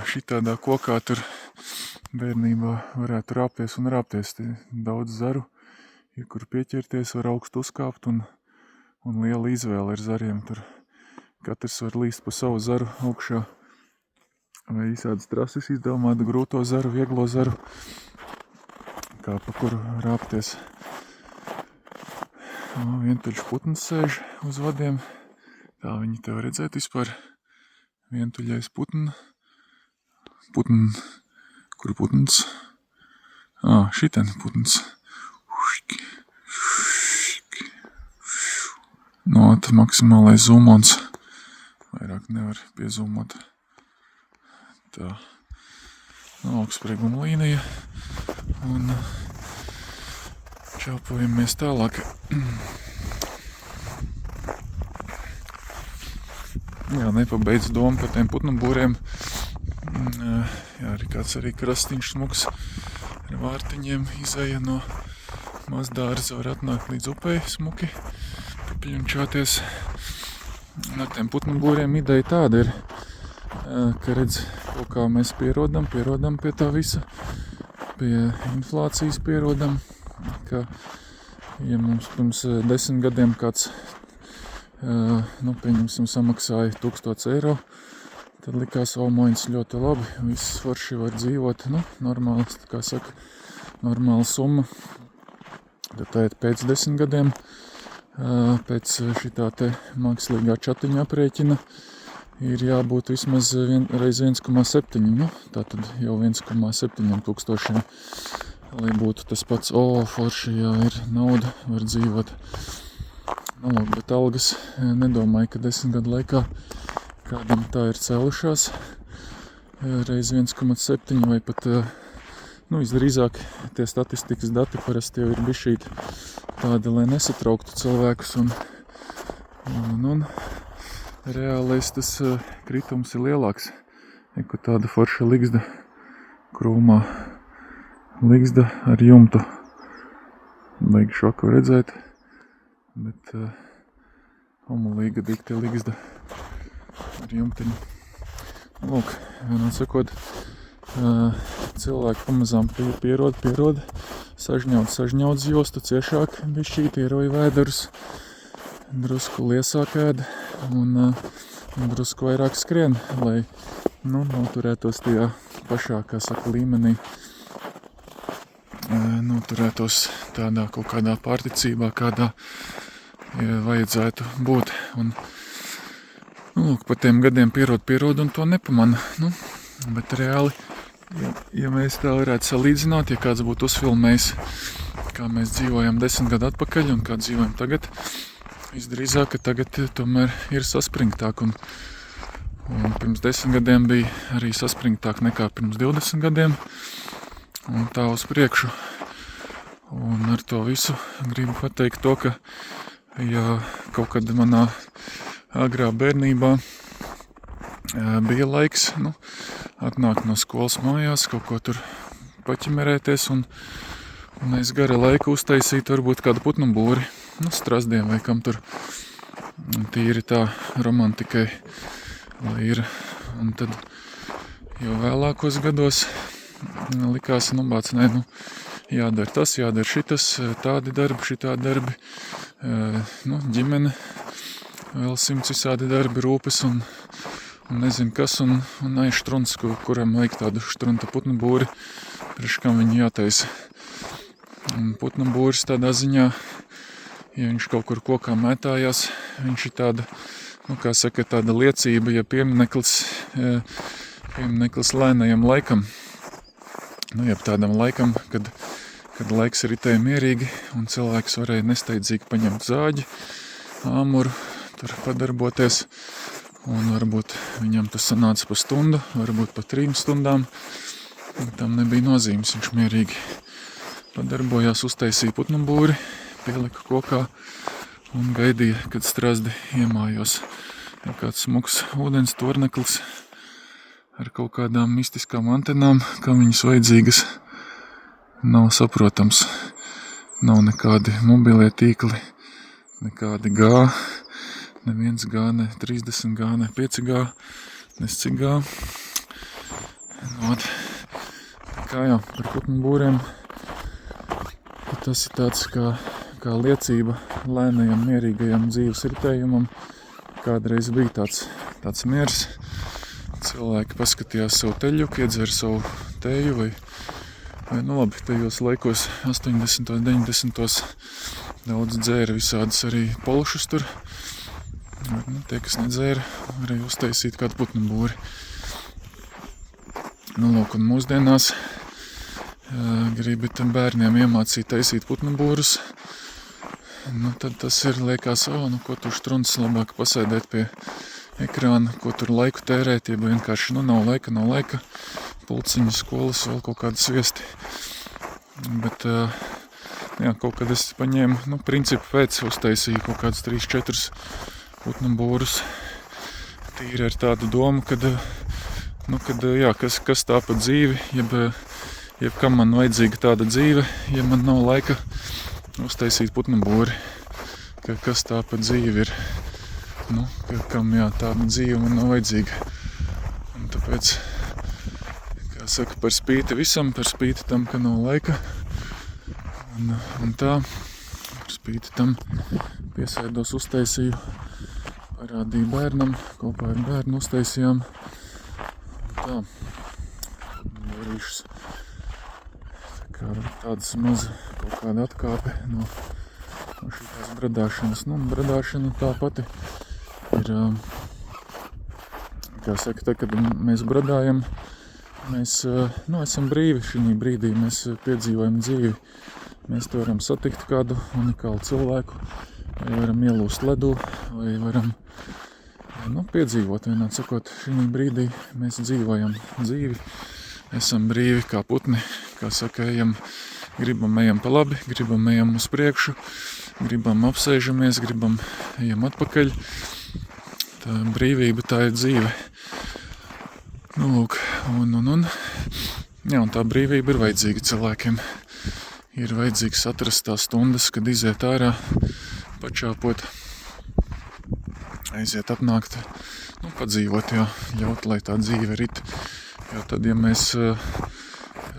Šitādā kokā tur bērnībā varētu rāpties un rāpties. Daudz zaru, ja kur pieķerties, var augstu uzkāpt un liela izvēle ar zariem. Tur katrs var līst pa savu zaru augšā. Vai visādas trases izdomāt, grūto zaru, vieglo zaru, kā pa kuru rāpties. Vientuļš putns sēž uz vadiem. Tā viņi tev redzēt vispār. Vientuļais putna. Kur putns? Šiten putns. Maksimālais zūmons. Vairāk nevar piezūmot. Tā. Augstsprieguma līnija. Un čelpojamies tālāk. Jā, nepabeidz domu par tiem putnu būriem. Jā, arī kāds krastiņš smuks ar vārtiņiem izēja no mazdārza, var atnākt līdz upei smuki, papļunčāties. Ar tiem putnu būriem ideja tāda ir, ka redz, kaut kā mēs pierodam pie tā visa, pie inflācijas pierodam, ka, ja mums pirms 10 gadiem kāds pieņemsim, samaksāja 1000 eiro, tad likās, moiņas ļoti labi, viss forši var dzīvot, normāli, kā saka, normāla summa. Tad pēc 10 gadiem, pēc šitā te mākslīgā čatiņa aprēķina, ir jābūt vismaz reiz 1,7, tātad jau 1,7 tūkstošiem, lai būtu tas pats, forši, jā, ir nauda, var dzīvot. Bet algas nedomāju, ka 10 gadu laikā kādam tā ir cēlušās reiz 1,7 vai pat, visdrīzāk tie statistikas dati parasti jau ir bišķīt tādi, lai nesatrauktu cilvēkus un reālais tas kritums ir lielāks, nekā tāda forša ligzda krūmā, ligzda ar jumtu. Baigi šoku redzēt, bet homolīga dikti ligzda ar jumtiņu. Lūk, vienot sakot, cilvēki pamazām pierod, sažņaudz jostu ciešāk, bišķīt, ieroja vēderus, drusku liesāk ēd un drusku vairāk skrien, lai, noturētos tajā pašā, kā saka, līmenī, noturētos tādā kaut kādā pārticībā, kādā vajadzētu būt. Un, lūk, pa tiem gadiem pierod un to nepamana. Bet reāli, ja mēs tā varētu salīdzināt, ja kāds būtu uzfilmējis, kā mēs dzīvojam 10 gadu atpakaļ un kā dzīvojam tagad, visdrīzāk, ka tagad tomēr ir saspringtāk. Un pirms 10 gadiem bija arī saspringtāk nekā pirms 20 gadiem. Un tā uz priekšu. Un ar to visu gribu pateikt to, ka ja kaut kad manā agrā bērnībā bija laiks, atnākt no skolas mājās, kaut ko tur paķimerēties un es gara laika uztaisītu varbūt kādu putnu būri, strazdiem vai kam tur tīri tā romantikai, lai ir. Un tad jau vēlākos gados likās, jādara tas, jādara šitas, tādi darbi, šitādi darbi, ģimene, vēl 100 visādi darbi, rūpes un nezinu kas, un aizštrunts, kuram vajag tādu štrunta putnu būri, priekš kam viņi jātaisa. Un putnu būris tādā ziņā, ja viņš kaut kur kokā mētājās, viņš ir tāda, kā saka, tāda liecība, ja piemineklis lēnajam laikam. Jeb tādam laikam, kad laiks ritēja mierīgi un cilvēks varēja nesteidzīgi paņemt zāģi, āmuru, tur padarboties, un varbūt viņam tas sanāca pa stundu, varbūt pa 3 stundām, tam nebija nozīmes, viņš mierīgi padarbojās, uztaisīja putnu būri, pielika kokā un gaidīja, kad strazdi iemājos. Ja kāds smuks ūdens torneklis ar kaut kādām mistiskām antenām, kam viņas vajadzīgas, nav saprotams. Nav nekādi mobilie tīkli, nekādi G, neviens G, ne 30 G, ne 5G, nes cik G. Kā jā, par putnu būriem, tas ir tāds kā liecība lēnajam, mierīgajam dzīves ritējumam. Kādreiz bija tāds miers. Cilvēki paskatījās savu teļuku, iedzer savu tēju vai labi, tajos laikos 80. 90. daudz dzēra visādas arī polšus tur. Tie, kas nedzēra, varēja uztaisīt kādu putnu būri. Nu, lūk, un mūsdienās gribi tam bērniem iemācīt taisīt putnu būrus, nu, tad tas ir, liekas, nu, ko tu štruncis labāk pasēdēt pie ekrāna, ko tur laiku tērēt, ja vienkārši, nav laika, pulciņu, skolas, vēl kaut kādas viesti. Bet, kaut kad es paņēmu, principu pēc uztaisīju kaut kādas 3-4 putnu būrus, tīri ar tādu domu, kad kas tā pa dzīvi, jeb kam man vajadzīga tāda dzīve, ja man nav laika uztaisīt putnu būri, kas tā pa dzīvi ir, kam tāda dzīve man nav vajadzīga. Un tāpēc, kā saka, par spīti visam, par spīti tam, ka nav laika, un tā, par spīti tam piesēdos uztaisīju, parādīju bērnam, kopā ar bērnu uztaisījām, tā, būrīšus. Tādas maza kaut kāda atkāpe no šitās bradāšanas. Bradāšana tā pati ir, kā saka, tad, kad mēs bradājam, mēs esam brīvi šī brīdī, mēs piedzīvojam dzīvi. Mēs to varam satikt kādu unikālu cilvēku, vai varam ielūst ledū, vai varam piedzīvot vienā sakot. Šī brīdī mēs dzīvojam dzīvi, esam brīvi kā putni, kā saka, gribam ejam pa labi, gribam ejam uz priekšu, gribam apsēžamies, gribam ejam atpakaļ. Tā brīvība, tā ir dzīve. Lūk, un tā brīvība ir vajadzīga cilvēkiem. Ir vajadzīgs atrast tās stundas, kad iziet ārā, pačāpot, aiziet apnākt, padzīvot, ļaut, lai tā dzīve rit. Jo tad, ja mēs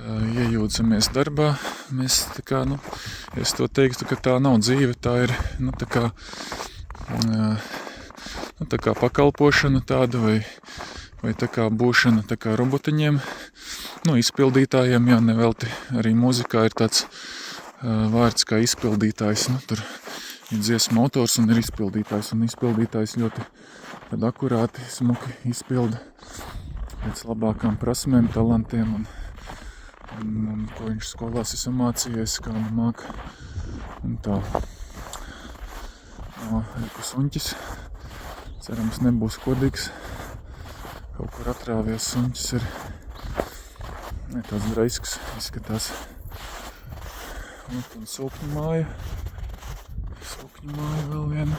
iejūdzamies darbā, mēs es to teiktu, ka tā nav dzīve, tā ir, tā kā pakalpošana tāda vai tā kā būšana tā kā robotiņiem, izpildītājiem, nevelti arī mūzikā ir tāds vārds kā izpildītājs, tur ir dziesmu autors un ir izpildītājs, un izpildītājs ļoti tad akurāti, smuki izpilda pēc labākām prasmēm, talantiem un ko viņš skolās ir samācījies, kā nu māk. Un tā. Reku suņķis. Cerams, nebūs kodīgs. Kaut kur atrāvies suņķis ir. Tāds draisks izskatās. Un sūkņu māja. Sūkņu māja vēl viena.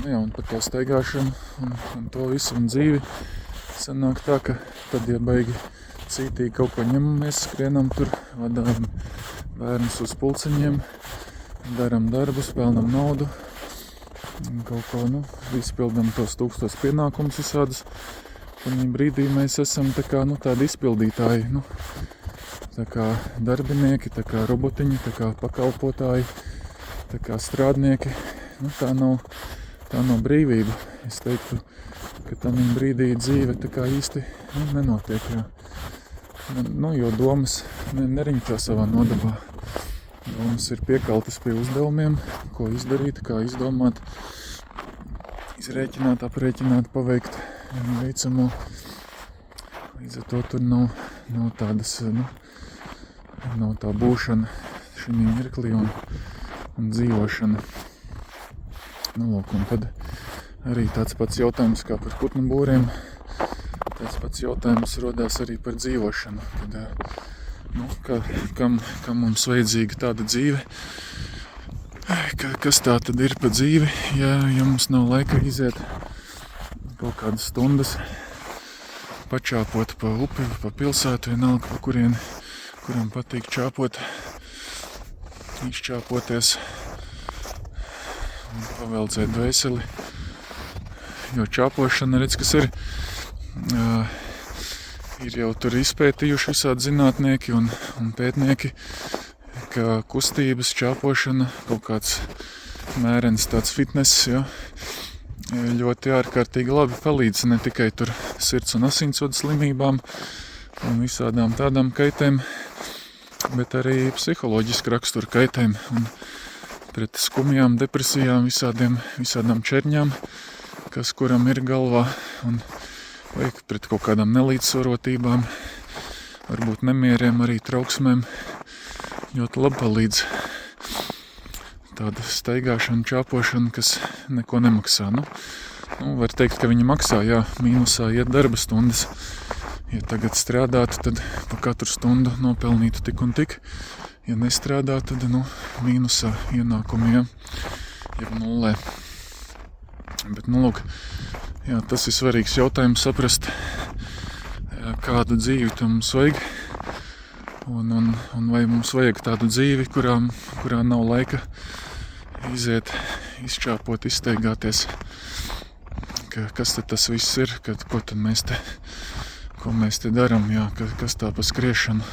Un par to staigāšanu un to visu un dzīvi sanāk tā, ka tad, ja baigi cītīgi kaut ko ņemam, mēs skrienam tur, vadājam bērnus uz pulciņiem, daram darbus, pelnam naudu, kaut ko, izpildam tos 1000 pienākumus visādus. Un brīdī mēs esam tā kā, tādi izpildītāji, tā kā darbinieki, tā kā robotiņi, tā kā pakalpotāji, tā kā strādnieki. Tā nav brīvība. Es teiktu, ka tam brīdī dzīve tā kā īsti nenotiek, jo domas neriņķo savā nodabā. Domas ir piekaltas pie uzdevumiem, ko izdarīt, kā izdomāt, izrēķināt, aprēķināt, paveikt veicamo. Līdz ar to tur nav tādas, nav tā būšana šī mirklī un dzīvošana. Lūk, un tad arī tāds pats jautājums kā par putnu būriem, tāds pats jautājums rodās arī par dzīvošanu. Tad, kam mums vajadzīga tāda dzīve, kas tā tad ir pa dzīvi, ja mums nav laika iziet kaut kādas stundas, pačāpot pa upi, pa pilsētu, vienalga pa kuram patīk čāpot, izčāpoties, un paveldzēt dvēseli, jo čāpošana, redz, kas ir jau tur izpētījuši visādi zinātnieki un pētnieki, ka kustības čāpošana, kaut kāds mērens tāds fitness, ļoti ārkārtīgi labi palīdz ne tikai tur sirds un asinsvadu slimībām un visādām tādām kaitēm, bet arī psiholoģiski rakstura kaitēm. Un pret skumjām, depresijām, visādām čerņām, kas kuram ir galvā, un vai pret kaut kādām nelīdzsvarotībām, varbūt nemieriem, arī trauksmēm. Ļoti labi palīdz tāda staigāšana, čāpošana, kas neko nemaksā. Var teikt, ka viņa maksā, jā, mīnusā iet darba stundas. Ja tagad strādātu, tad pa katru stundu nopelnītu tik un tik. Ja nestrādātu, tad, mīnusā ienākumi, jā, jeb nullē. Bet, lūk, jā, tas ir svarīgs jautājums saprast, kādu dzīvi tam mums vajag. Un vai mums vajag tādu dzīvi, kurā nav laika iziet, izčāpot, izsteigāties. Kas tad tas viss ir, ko mēs te daram, jā, kas tā pa skriešanu.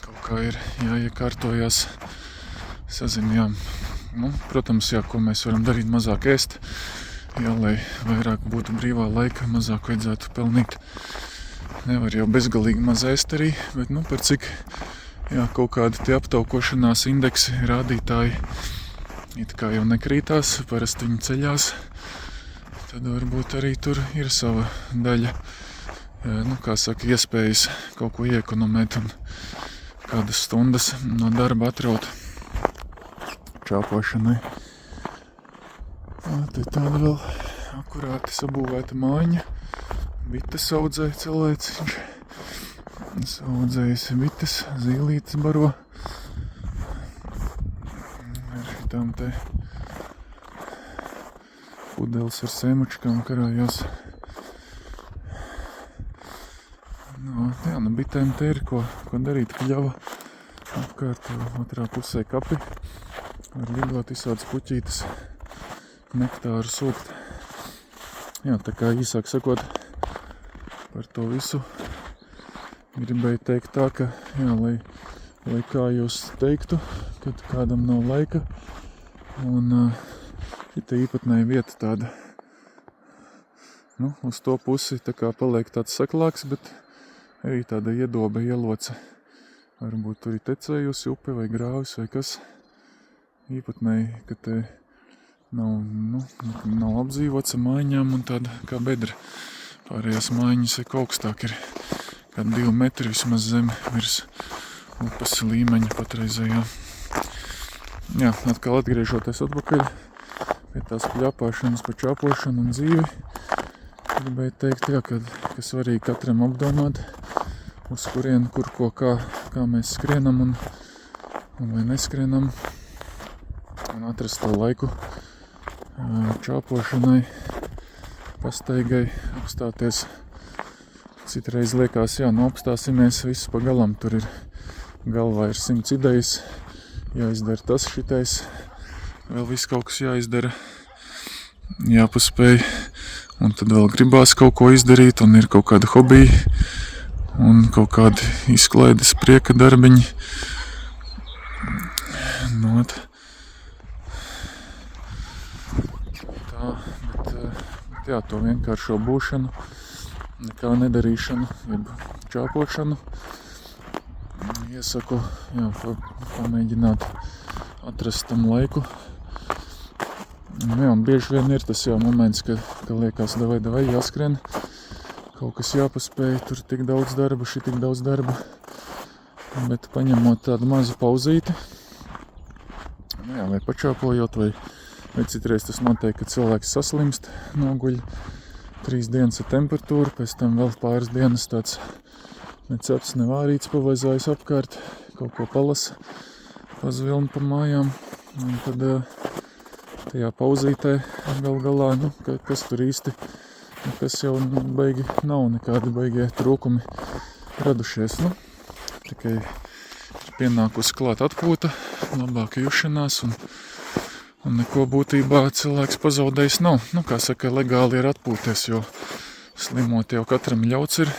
Kaut kā ir jāiekārtojās, sazin, jā. Protams, jā, ko mēs varam darīt, mazāk ēst, jā, lai vairāk būtu brīvā laika, mazāk vajadzētu pelnīt. Nevar jau bezgalīgi maz ēst arī, bet, par cik, jā, kaut kādi tie aptaukošanās indeksi, rādītāji, it kā jau nekrītās, parasti viņi ceļās, tad varbūt arī tur ir sava daļa, iespējas kaut ko iekonomēt un kādas stundas no darba atraut čāpošanai. Te tāda vēl akurāti sabūvēta mājiņa, bites audzē cilvēciņš, audzējas bites, zīlītes baro, ar šitām te pudeles ar sēmučkām karājās. Bitēm te ir ko darīt, pļava apkārt, otrā pusē kapi, var lidot visādas puķītes, nektāru sūkt. Jā, tā kā īsāk sakot, par to visu gribēju teikt tā, ka, jā, lai kā jūs teiktu, kad kādam nav laika, un šita īpatnēja vieta tāda, uz to pusi tā kā paliek tāds saklāks, bet arī tāda iedoba, ieloce. Varbūt tur ir tecējusi upe vai grāvis vai kas. Īpatnēji, ka te nav apdzīvots ar mājiņām un tāda kā bedra. Pārējās mājiņas augstāk ir kādi 2 metri vismaz zem virs upes līmeņa patreizējā. Jā, atkal atgriežoties atpakaļ pie tās pļāpāšanas pa čāpošanu un dzīvi. Gribēju teikt, jā, ka svarīgi katram apdomāt, uz kurien, kur, ko, kā mēs skrienam un vai neskrienam, un atrast to laiku čāpošanai, pastaigai, apstāties. Citreiz liekas, jā, apstāsimies visu pa galam, tur ir galvā ir 100 idejas, jāizdara tas šitais, vēl viss kaut kas jāizdara, jāpaspēj. Un tad vēl gribās kaut ko izdarīt, un ir kaut kāda hobija, un kaut kādi izklaides prieka darbiņi. Tā, bet jā, to vienkāršo būšanu, nekā nedarīšanu, jeb čāpošanu. Iesaku, jā, pamēģināt atrast tam laiku. Jā, un bieži vien ir tas jau moments, ka liekas, davai jāskrien, kaut kas jāpaspēj, tur tik daudz darba, šitik daudz darba, bet paņemot tādu mazu pauzīti, jā, vai pačāpojot, vai citreiz tas notiek, ka cilvēks saslimst, noguļ 3 dienas ar temperatūru, pēc tam vēl pāris dienas tāds necepts, nevārīts pavaizājas apkārt, kaut ko palasa, pazvilna pa mājām, un tad tajā pauzītē gal galā, kas tur īsti, kas jau baigi nav nekādi baigie trūkumi radušies. Tikai pienākusi klāt atpūta, labāka jušanās un neko būtībā cilvēks pazaudējis nav. Kā saka, legāli ir atpūties, jo slimot jau katram ļauts ir,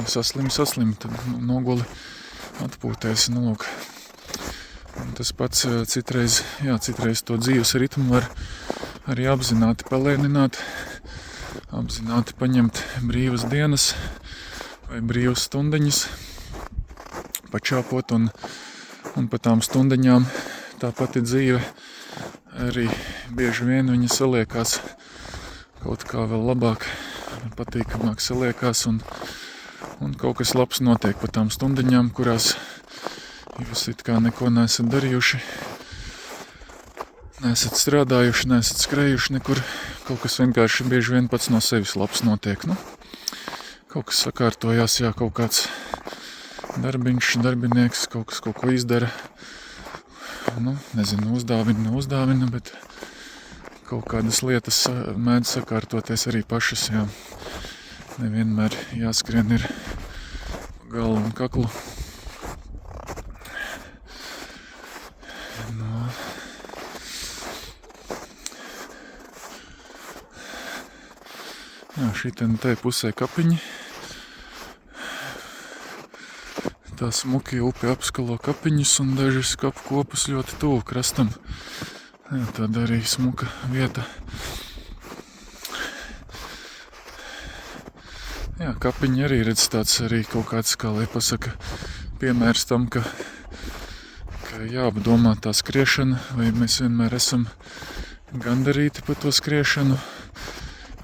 saslim, tad noguli atpūties, lūk. Un tas pats citreiz to dzīves ritmu var arī apzināti palēnināt, apzināti paņemt brīvas dienas vai brīvas stundiņas, pačāpot un pa tām stundiņām tā pati dzīve arī bieži vien viņa saliekās kaut kā vēl labāk, patīkamāk saliekās un kaut kas labs notiek pa tām stundiņām, kurās jūs it kā neko neesat darījuši, neesat strādājuši, neesat skrējuši nekur, kaut kas vienkārši bieži vien pats no sevis labs notiek, kaut kas sakārtojās, jā, kaut kāds darbiņš, darbinieks, kaut kas kaut ko izdara, nezinu, neuzdāvina, bet kaut kādas lietas mēdz sakārtoties arī pašas, jā. Nevienmēr jāskrien ir galvu un kaklu. Jā, šitien te pusē kapiņi. Tā smuki upe apskalo kapiņus un dažas kapu kopas ļoti tuvu krastam. Jā, tāda arī smuka vieta. Jā, kapiņi arī redz tāds arī kaut kāds, kā lai pasaka, piemērs tam, ka jāapdomā tā skriešana, vai mēs vienmēr esam gandarīti par to skriešanu,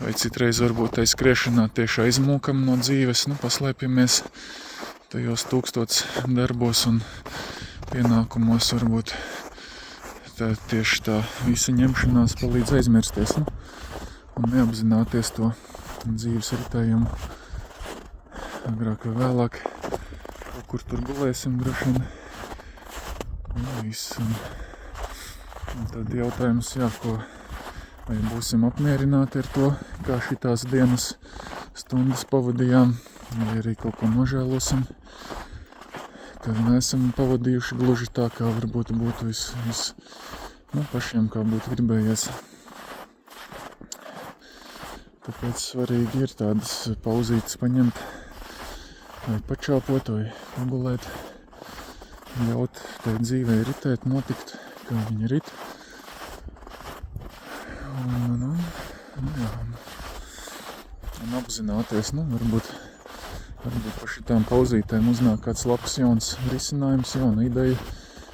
vai citreiz varbūt tai skriešanā tieši aizmūkam no dzīves, paslēpjamies tajos 1000 darbos un pienākumos varbūt tieši tā visa ņemšanās palīdz aizmirsties, un neapzināties to dzīves ritējumu. Agrāk vai vēlāk kaut kur tur gulēsim droši vien. Un tad jautājums, jā, vai būsim apmierināti ar to, kā šitās dienas stundas pavadījām, vai arī kaut ko nožēlosim, ka neesam pavadījuši gluži tā, kā varbūt būtu pašiem, kā būtu gribējies. Tāpēc svarīgi ir tādas pauzītes paņemt, vai pačāpot, vai pagulēt, ļaut tai dzīvei ritēt, notikt, kā viņa rit. Un apzināties, varbūt pa šitām pauzītēm uznāk kāds labs jauns risinājums, jauna ideja,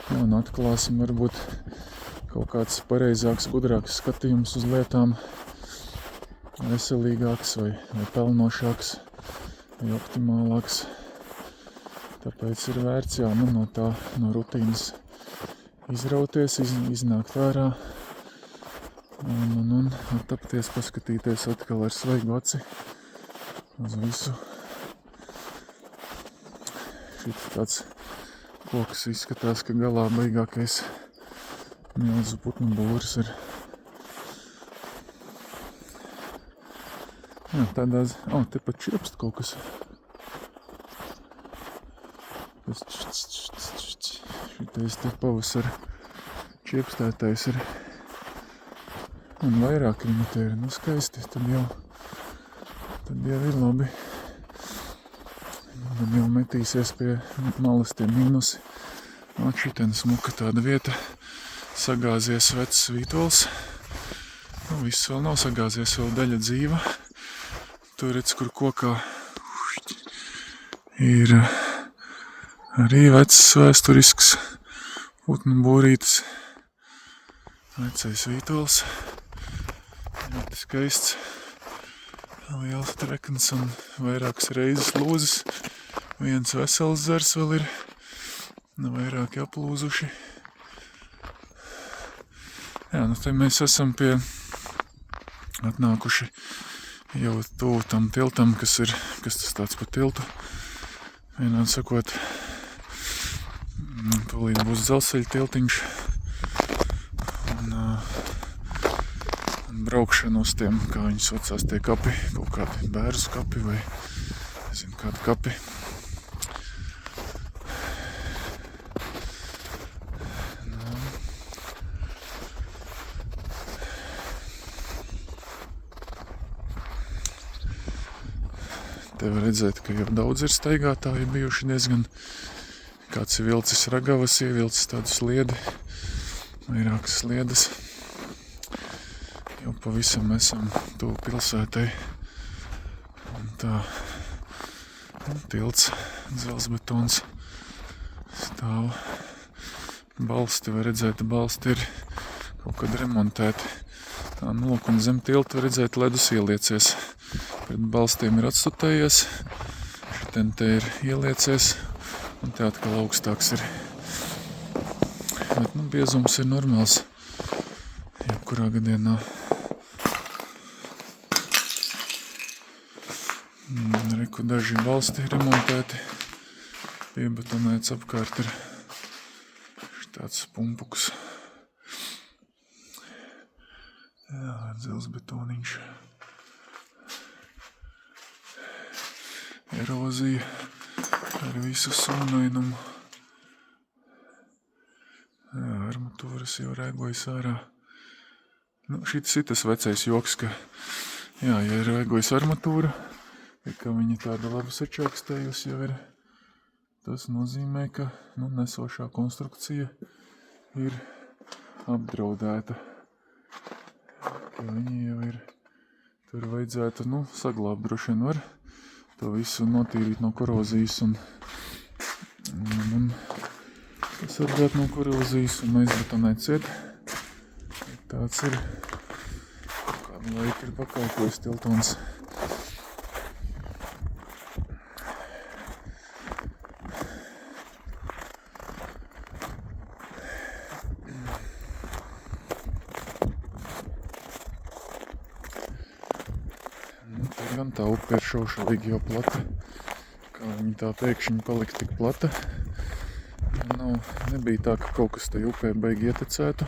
jauna atklāsme, varbūt kaut kāds pareizāks, gudrāks skatījums uz lietām, veselīgāks vai pelnošāks vai optimālāks. Tāpēc ir vērts, no rutīnas izrauties, iznākt ārā un attapties, paskatīties atkal ar svaigu aci uz visu. Šit tāds koks izskatās, ka galā baigākais milzu putnu būrs ir. Jā, tādās, te pat čirpst kaut kas. Šitais te pavasara čirpstētais ir. Un vairāk viņi te ir, skaisti, tad jau ir labi. Tad jau metīsies pie malas tie mīnusi. Šitien smuka tāda vieta, sagāzies vecs vītols. Viss vēl nav sagāzies, vēl daļa dzīva. Tur redz, kur kokā ir arī vecs vēsturisks putnu būrītis. Vecais vītols. Ļoti skaists. Liels trekns un vairākas reizes lūzes. Viens vesels zars vēl ir. Vairāki aplūzuši. Jā, te mēs esam atnākuši jau tuvu tam tiltam, kas tas tāds pa tiltu. Vienādi sakot, tūlīt būs dzelzceļa tiltiņš. Un braukšana uz tiem, kā viņi saucās, tie kapi, kaut kādi bērzu kapi vai, nezinu, kādi kapi. Te var redzēt, ka jau daudz ir staigātāji bijuši diezgan. Kāds ir vilcis ragavas, ievilcis tādu sliedi, vairākas sliedes. Jau pavisam esam tuvu pilsētai. Un tā tilts, dzelzbetons stāv balsti, var redzēt, balsti ir kaut kad remontēti. Tā, nu, lūk, un zem tilta var redzēt, ledus ieliecies. Pret balstiem ir atstutējies, šitien te ir ieliecies, un te atkal augstāks ir. Bet, nu, biezums ir normāls, jebkurā gadienā. Reku daži balsti remontēti, piebetonēts apkārt ir tāds pumpuks. Jā, dzelzbetoniņš. Erozija ar visu sūnainumu. Jā, armatūras jau rēgojas ārā. Nu, šitas ir tas vecais joks, ka, jā, ja ir rēgojas armatūra, ka viņa tāda labi sačākstējusi jau ir, tas nozīmē, ka, nu, nesošā konstrukcija ir apdraudēta. Ka viņa jau ir, tur vajadzētu, nu, saglābt droši vien var, to visu notīrīt no korozijas un sargāt no korozijas un aizbetonēt ciet. Tāds ir, kādu laiku ir pakalpojis Tiltons. Gan tā upe ir šaušalīgi jau plata, kā viņa tā pēkšņi palika tik plata. Nebija tā, ka kaut kas tai upē baigi ietecētu,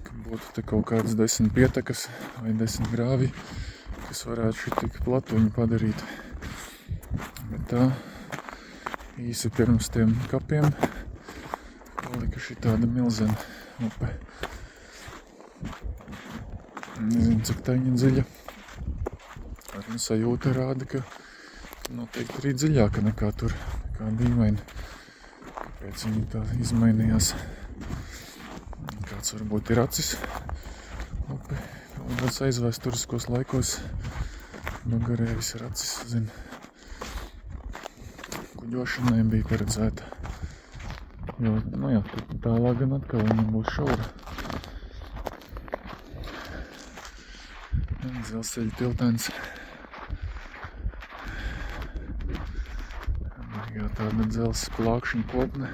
ka būtu te kaut kādas 10 pietekas vai 10 grāvi, kas varētu šī tik platu viņu padarīt. Bet tā īsi pirms tiem kapiem palika šī tāda milzena upe. Nezinu, cik tā viņa dziļa. Ar sajūta rāda, ka noteikti arī dziļāka nekā tur, nekā dīvaini. Kāpēc viņi tā izmainījās. Kāds varbūt ir acis upe, kādās aizvēsturiskos laikos. Bagarēvis ir acis, zin. Kuģošanai bija paredzēta. Jo, nu jā, tālāk gan atkal viņa būs šaura. Dzelzceļa tiltens. Jā, tāda dzelzs plākšņa kopne.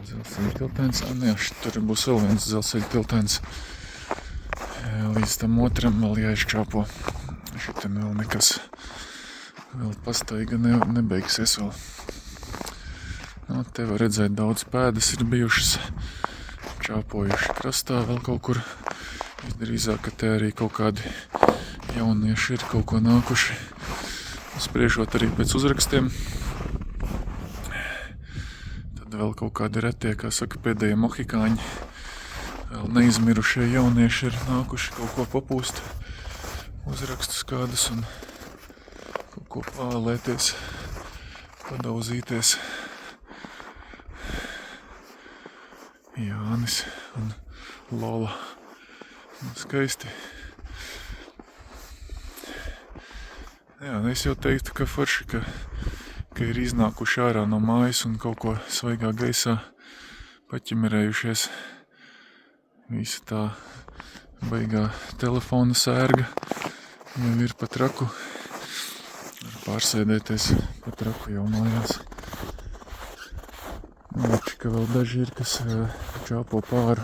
Dzelzceļa tiltens. Jā, tur būs vēl viens dzelzceļa tiltens. Līdz tam otram vēl jāizčāpo. Šitien vēl nekas. Vēl pastaiga nebeigsies vēl. Te var redzēt, daudz pēdas ir bijušas, čāpojuši krastā vēl kaut kur. Visdrīzāk, ka te arī kaut kādi jaunieši ir kaut ko nākuši, spriežot arī pēc uzrakstiem. Tad vēl kaut kādi retie, kā saka, pēdējie mohikāņi, vēl neizmirušie jaunieši ir nākuši kaut ko papūst, uzrakstus kādas un kaut ko pālēties, padauzīties. Jānis un Lola. Skaisti. Jā, es jau teiktu, ka forši, ka ir iznākuši ārā no mājas un kaut ko svaigā gaisā paķimerējušies. Visa tā baigā telefona sērga jau ir pa traku. Var pārsēdēties pa traku jau mājās. Līdz, ka vēl daži ir, kas čāpo pāru.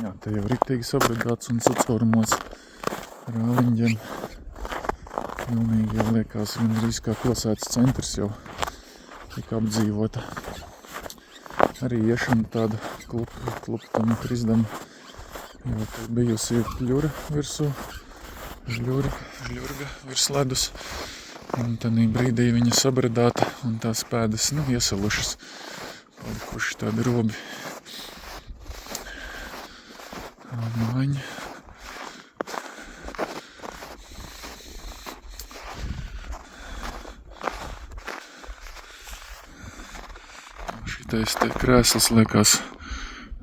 Jā, te jau riktīgi sabredāts un sacaurumos rāviņģiem. Pilnīgi jau liekas gandrīz kā pilsētas centrs jau tika apdzīvota. Arī iešana tāda kluptam, krizdam, jo te bijusi pļura virsū, žļurga virs ledus. Un tādī brīdī viņa sabredāta un tās pēdas, iesalušas, palikuši tādi robi. Māņa. Šitais te krēsls liekas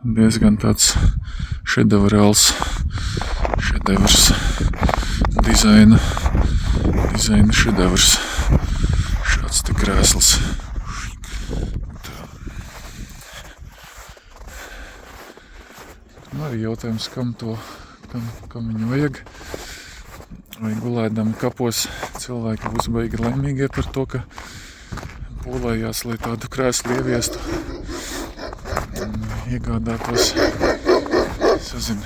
diezgan tāds šedevrs dizaina šedevrs. Šāds te krēsls. Nu, arī jautājums, kam viņu vajag. Vai gulēdami kapos cilvēki būs baigi laimīgie par to, ka pūlējās, lai tādu krēslu ieviestu un iegādātos, sazinu.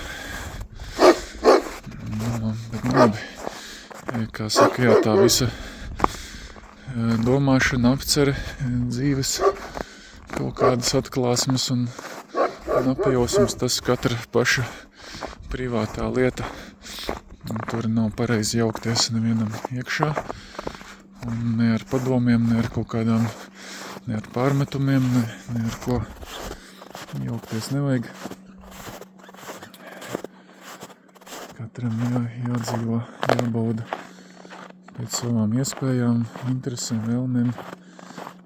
Bet labi, kā saka, jā, tā visa domāšana, apcere, dzīves kaut kādas atklāsmes un apjausmas, tas katra paša privātā lieta. Un tur nav pareizi jaukties nevienam iekšā. Un ne ar padomiem, ne ar kaut kādām, ne ar pārmetumiem, ne ar ko jaukties nevajag. Katram jādzīvo, jābauda pēc savām iespējām, interesēm, vēlmēm,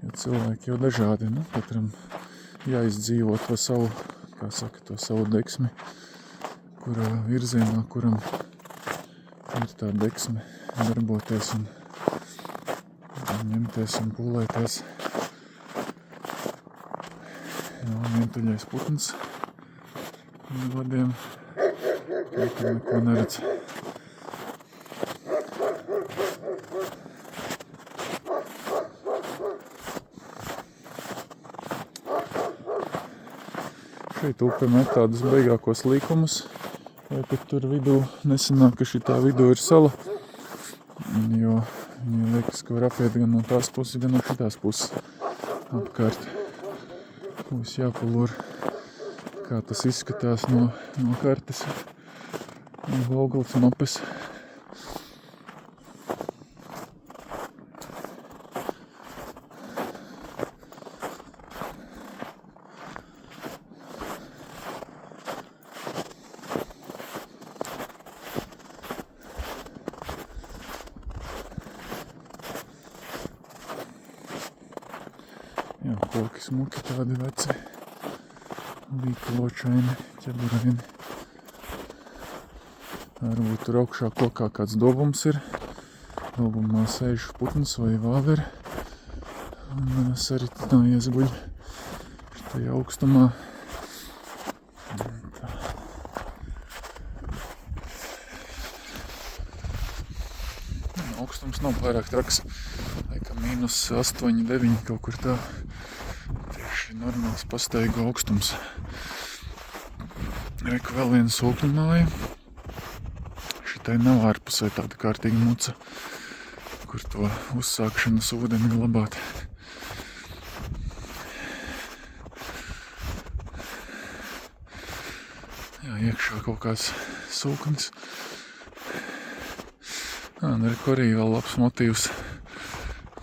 jo cilvēki jau dažādi, nu, katram jāizdzīvo to savu, kā saka, to savu deksmi, kurā virzienā, kuram ir tā deksme darboties un ņemties un pūlēties. Jā, vientuļais putns ar vadiem, laikam neko neredz. Šeit upe met tādus beigākos līkumus, vai pat tur vidū nesanāk, ka šitā vidū ir sala, jo viņi liekas, ka var apiet gan no tās puses, gan no šitās puses apkārt. Būs jāpalur, kā tas izskatās no kartes un Googles mapes. Jā, koki smuki tādi veci, līkaločaini, ķeburaini. Varbūt tur augšā kokā kāds dobums ir. Dobumā sēž putns vai vāveri. Un saritinājies guļ šitajā augstumā. Tā. Augstums nav pārāk traks. Laikam -8, 9 kaut kur tā. Tieši normāls pastaigu augstums. Reku vēl viena sūkņu māja. Šitai nav ārpusē tāda kārtīga muca, kur to uzsākšanas ūdeni glabāt. Jā, iekšā kaut kāds sūknis. Un reku arī vēl labs motīvs.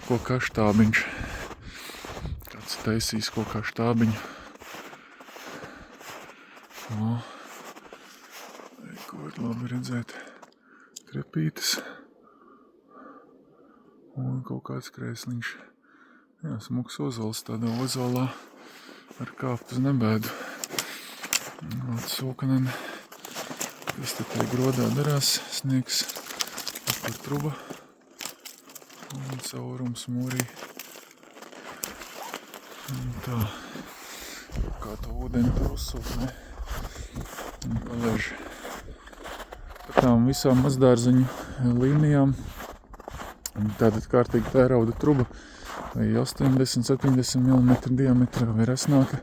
Kokā štābiņš. Kāds taisīs kokā štābiņu. O, ko var labi redzēt. Trepītes. Un kaut kāds krēsliņš. Jā, smuks ozols tādā ozolā ar kāpt uz nebēdu. Vāc sūkaneni. Kas te tai grodā darās, sniegs par truba. Un caurums mūrī. Un tā, kā to ūdeni tur uzsūknē. Un palaiž pa tām visām mazdārziņu līnijām. Un tātad kārtīgi tērauda truba vai 80-70 mm diametrā vai resnāka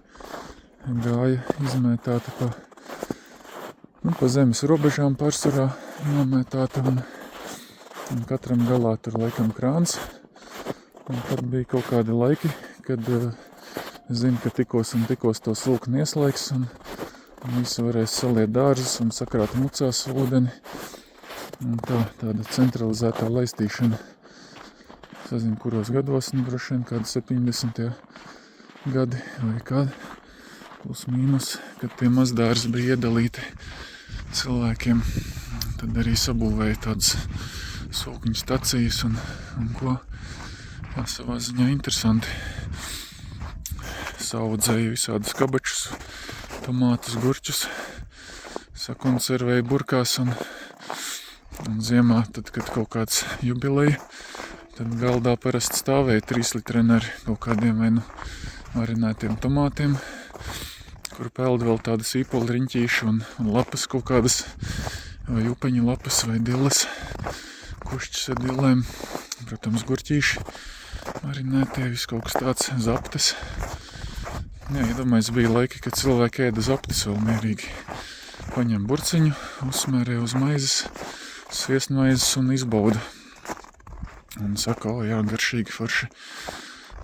gāja izmētāta pa zemes robežām pārsvarā nomētāta un katram galā tur laikam krāns. Un tad bija kaut kādi laiki, kad zinu, ka tikos to sulkni ieslēgs un visu varēs saliet dārzus un sakrāt mucās ūdeni. Un tāda centralizētā laistīšana. Sazinu, kuros gados, droši vien kādi 70. gadi vai kādi plus mīnus, kad tie mazdārzi bija iedalīti cilvēkiem. Tad arī sabūvēja tādas sūkņu stacijas un ko. Tā savā ziņā interesanti. saaudzēju visādus kabačus, tomātus, gurķus, sakonservēju burkās un ziemā, tad, kad kaut kāds jubileja, tad galdā parasti stāvēja 3 litreni ar kaut kādiem vai nu marinētiem tomātiem, kur peld vēl tādas īpoli riņķīši un lapas kaut kādas, vai upeņu lapas vai diles, kušķis ar dilēm, protams, gurķīši marinētie, viss kaut kas tāds, zaptes. Jā, iedomājies, bija laiki, kad cilvēki ēda zaptes vēl mierīgi. Paņem burciņu, uzsmērē uz maizes, sviestmaizes un izbauda. Un saka, jā, garšīgi forši.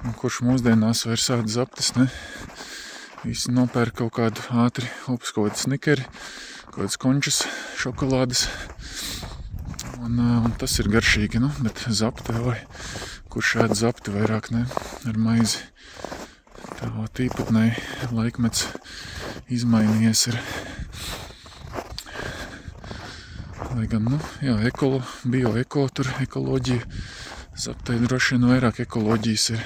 Un kurš mūsdienās vairs ēda zaptes, ne? Visi nopērk kaut kādu ātri upes, kaut kādu snikeri, kaut kādas končas, šokolādes. Un tas ir garšīgi, nu, bet zapte vai kurš ēd zapti vairāk, ne, ar maizi. Tā tīpatnēji laikmets izmainījies ir. Lai gan, nu, jā, bio-eko, tur ekoloģija, zaptei droši vien vairāk ekoloģijas ir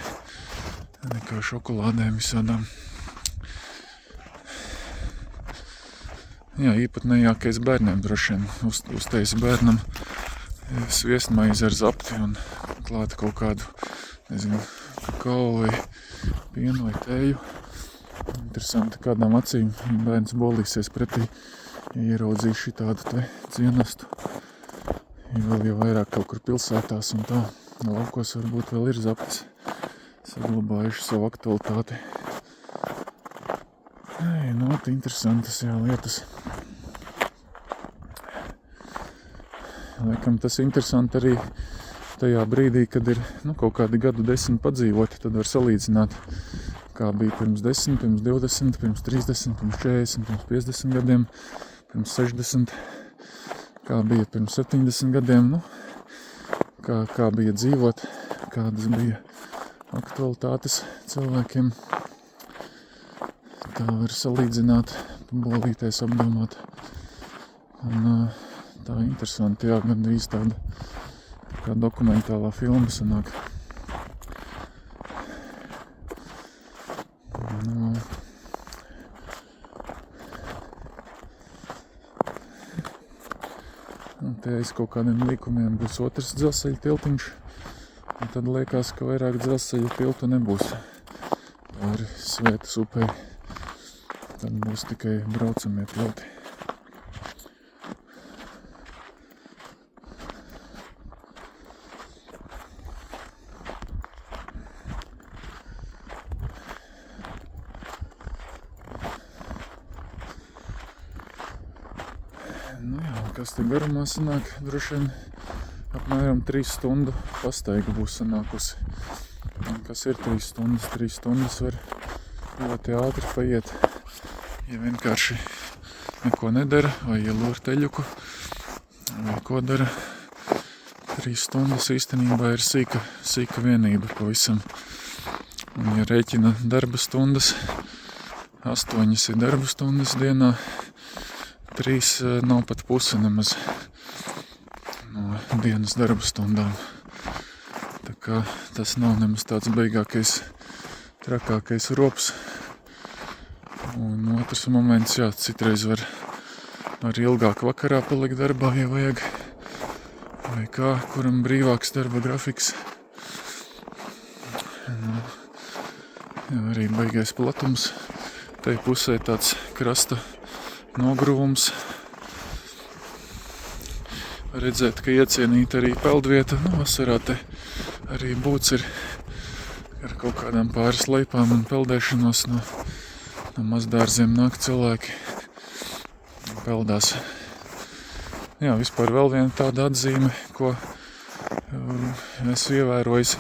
nekā šokolādēm visādām. Jā, īpatnējākais bērniem droši vien uztaisa bērnam sviestmaizi ar zapti un klāta kaut kādu, nezinu, kakao vai pienu vai tēju. Interesanti, kādām acīm bērns bolīsies pretī, ja ieraudzīs šitādu te cienastu. Ja vēl jau vairāk kaut kur pilsētās un tā, laukos varbūt vēl ir zaptes saglabājuši savu aktualitāti. Not interesantas, jā, lietas. Laikam tas interesanti arī tajā brīdī, kad ir kaut kādi gadu 10 padzīvoti, tad var salīdzināt, kā bija pirms 10, pirms 20, pirms 30, pirms 40, pirms 50 gadiem, pirms 60, kā bija pirms 70 gadiem, kā bija dzīvot, kādas bija aktualitātes cilvēkiem. Tā var salīdzināt, bolīties, apdomāt. Un tā interesanti, jā, gandrīz tāda kā dokumentālā filma sanāk. Un te aiz kaut kādiem līkumiem būs otrs dzelzceļa tiltiņš, un tad liekas, ka vairāk dzelzceļa tiltu nebūs. Tā ir Svētas upei. Tad būs tikai braucamie tilti. Nu jā, kas te garumā sanāk, droši vien apmēram 3 stundu pastaiga būs sanākusi. Un kas ir 3 stundas? 3 stundas var ļoti ātri paiet. Ja vienkārši neko nedara, vai ielūr teļuku, vai ko dara, 3 stundas īstenībā ir sīka vienība pavisam. Un ja rēķina darba stundas, 8 ir darba stundas dienā, 3 nav pat puse nemaz no dienas darba stundām. Tā kā tas nav nemaz tāds beigākais, trakākais rops. Un otrs moments, jā, citreiz var ilgāk vakarā palikt darbā, ja vajag, vai kā, kuram brīvāks darba grafiks. Jā, arī baigais platums, tai pusē tāds krasta nogruvums. Redzēt, ka iecienīta arī peldvieta, vasarā te arī būts ir ar kaut kādām pāris leipām un peldēšanos no mazdārziem nāk cilvēki, peldās. Jā, vispār vēl viena tāda atzīme, ko esmu ievērojis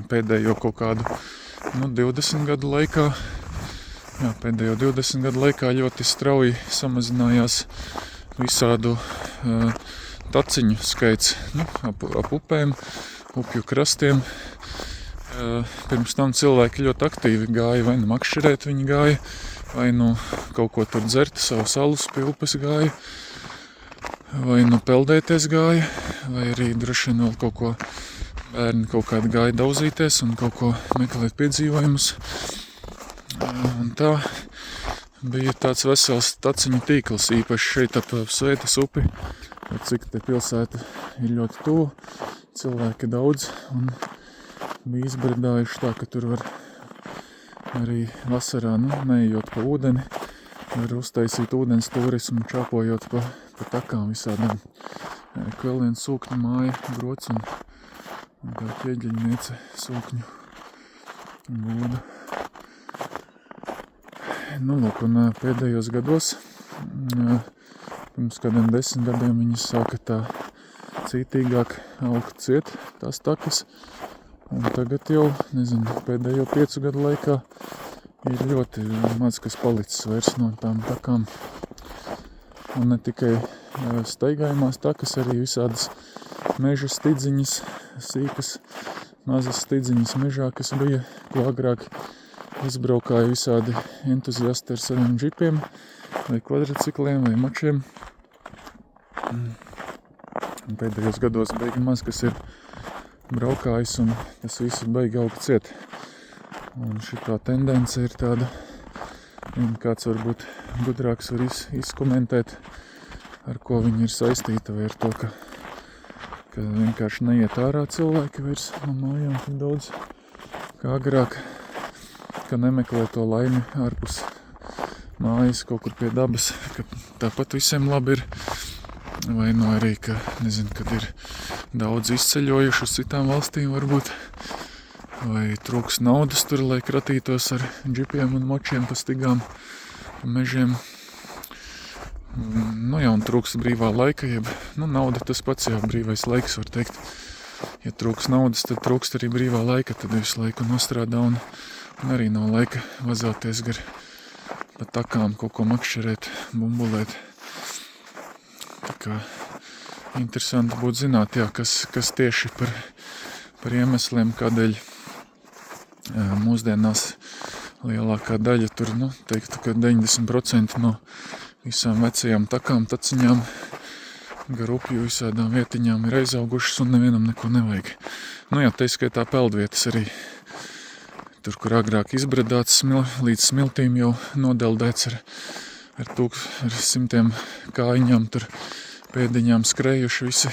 pēdējo kaut kādu 20 gadu laikā. Jā, pēdējo 20 gadu laikā ļoti strauji samazinājās visādu taciņu skaits ap upēm, upju krastiem. Pirms tam cilvēki ļoti aktīvi gāja, vai nu makšķerēt viņi gāja, vai nu kaut ko tur dzert, savus alus pilpes gāja, vai nu peldēties gāja, vai arī droši vien vēl kaut ko bērni kaut kādi gāja daudzīties un kaut ko meklēt piedzīvojumus. Un tā bija tāds vesels taciņu tīkls, īpaši šeit ap Sveitas upi, cik te pilsēta ir ļoti tuvu, cilvēki daudz, un bija izbredājuši tā, ka tur var arī vasarā, neejot pa ūdeni, var uztaisīt ūdens turismu, čāpojot pa takām visādām. Vēl viens sūkņu māja, grots un tā ķieģeļniece sūkņu būda. Lūk, un pēdējos gados, pirms kādiem 10 gadiem viņi sāka tā cītīgāk augt ciet tās takas, un tagad jau, pēdējo 5 gadu laikā ir ļoti maz kas palicis vairs no tām takām. Un ne tikai staigājumās takas, arī visādas meža stidziņas, sīkas, mazas stidziņas mežā, kas bija, ko agrāk izbraukāja visādi entuziasti ar saviem džipiem, vai kvadricikliem, vai mačiem. Un pēdējos gados beigi maz, kas ir braukājis, un tas viss beigi augt ciet. Un šitā tendence ir tāda, kāds varbūt gudrāks var izkomentēt, ar ko viņi ir saistīta, vai ar to, ka vienkārši neiet ārā cilvēki vairs no mājām tik daudz kā agrāk, ka nemeklē to laimi ārpus mājas kaut kur pie dabas, ka tāpat visiem labi ir, vai arī, ka, kad ir daudz izceļojuši uz citām valstīm varbūt, vai trūks naudas tur, lai kratītos ar džipiem un močiem pa stigām, pa mežiem. Un trūks brīvā laika, jeb, nauda tas pats jau brīvais laiks, var teikt. Ja trūks naudas, tad trūkst arī brīvā laika, tad visu laiku nostrādā un arī nav laika vazāties gar pa takām, kaut ko makšķerēt, bumbulēt. Tā kā interesanti būtu zināt, kas tieši par iemesliem, kādēļ mūsdienās lielākā daļa tur, teiktu, ka 90% no visām vecajām takām, taciņām, gar upju visādām vietiņām ir aizaugušas un nevienam neko nevajag. Tā skaitā peldvietas arī. Tur, kur agrāk izbredāts līdz smiltīm jau nodeldēts ar 100 kājiņām, tur pēdiņām skrējuši visi,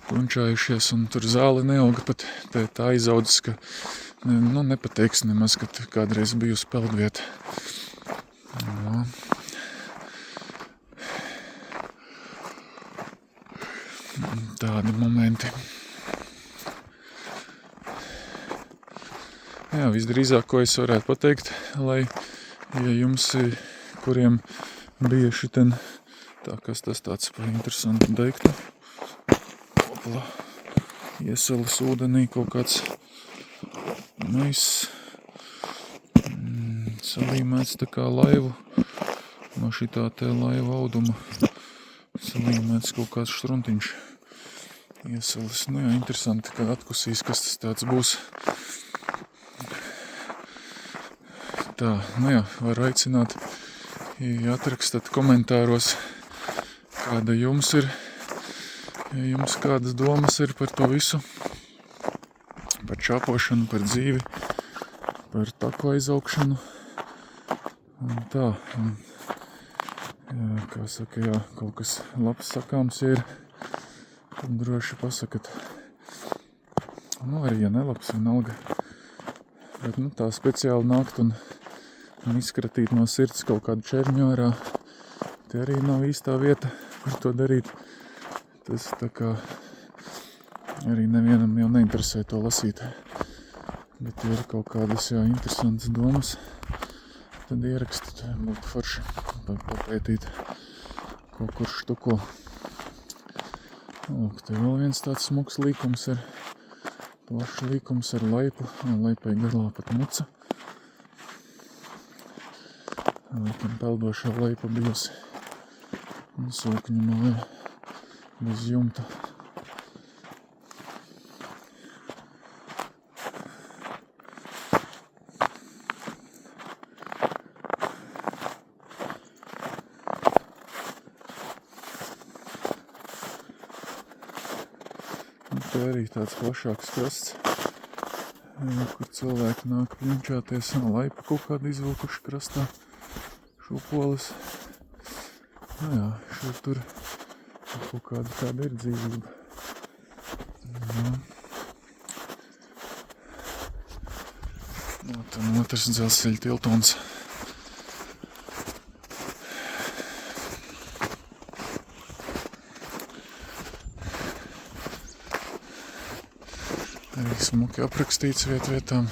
plunčājušies, un tur zāle neauga pat tā aizaudzis, ka nepateiks nemaz, ka kādreiz bijusi peldvieta. Tādi momenti. Visdrīzāk, ko es varētu pateikt, lai, ja jums, kuriem bija šiten, kas tas tāds par interesantu daiktu, iesalas ūdenī kaut kāds salīmēts tā kā laivu, no šitā te laivu auduma salīmēts kaut kāds štruntiņš iesalas. Interesanti, ka atkusīs, kas tas tāds būs. Tā, var aicināt, atrakstat komentāros, kāda jums ir, ja jums kādas domas ir par to visu, par čāpošanu, par dzīvi, par taku aizaugšanu. Un tā, kā saka, kaut kas labs sakāms ir, tad droši pasakat. Arī, ja nelabs, vienalga. Bet, tā speciāli nākt un izskratīt no sirds kaut kādu čerņu ārā, te arī nav īstā vieta par to darīt. Tas tā kā arī nevienam jau neinteresē to lasīt. Bet, ja ir kaut kādas interesantas domas, tad ierakstīt, būtu forši papētīt kaut kur štuko. Te vēl viens tāds smuks līkums ir, plašs līkums ar laipu, laipai garlā pat muca. Laikam peldošā laipa bijusi un sūkņu māja bez jumta. Te arī tāds plašāks krasts. kur cilvēki nāk pļunčāties, laipa kaut kādu izvilkuši krastā, šūpolis. Nu jā, šur tur kaut kāda tāda ir dzīvība. Un otrs dzelzceļa tiltons. Arī smuki aprakstīts vietām.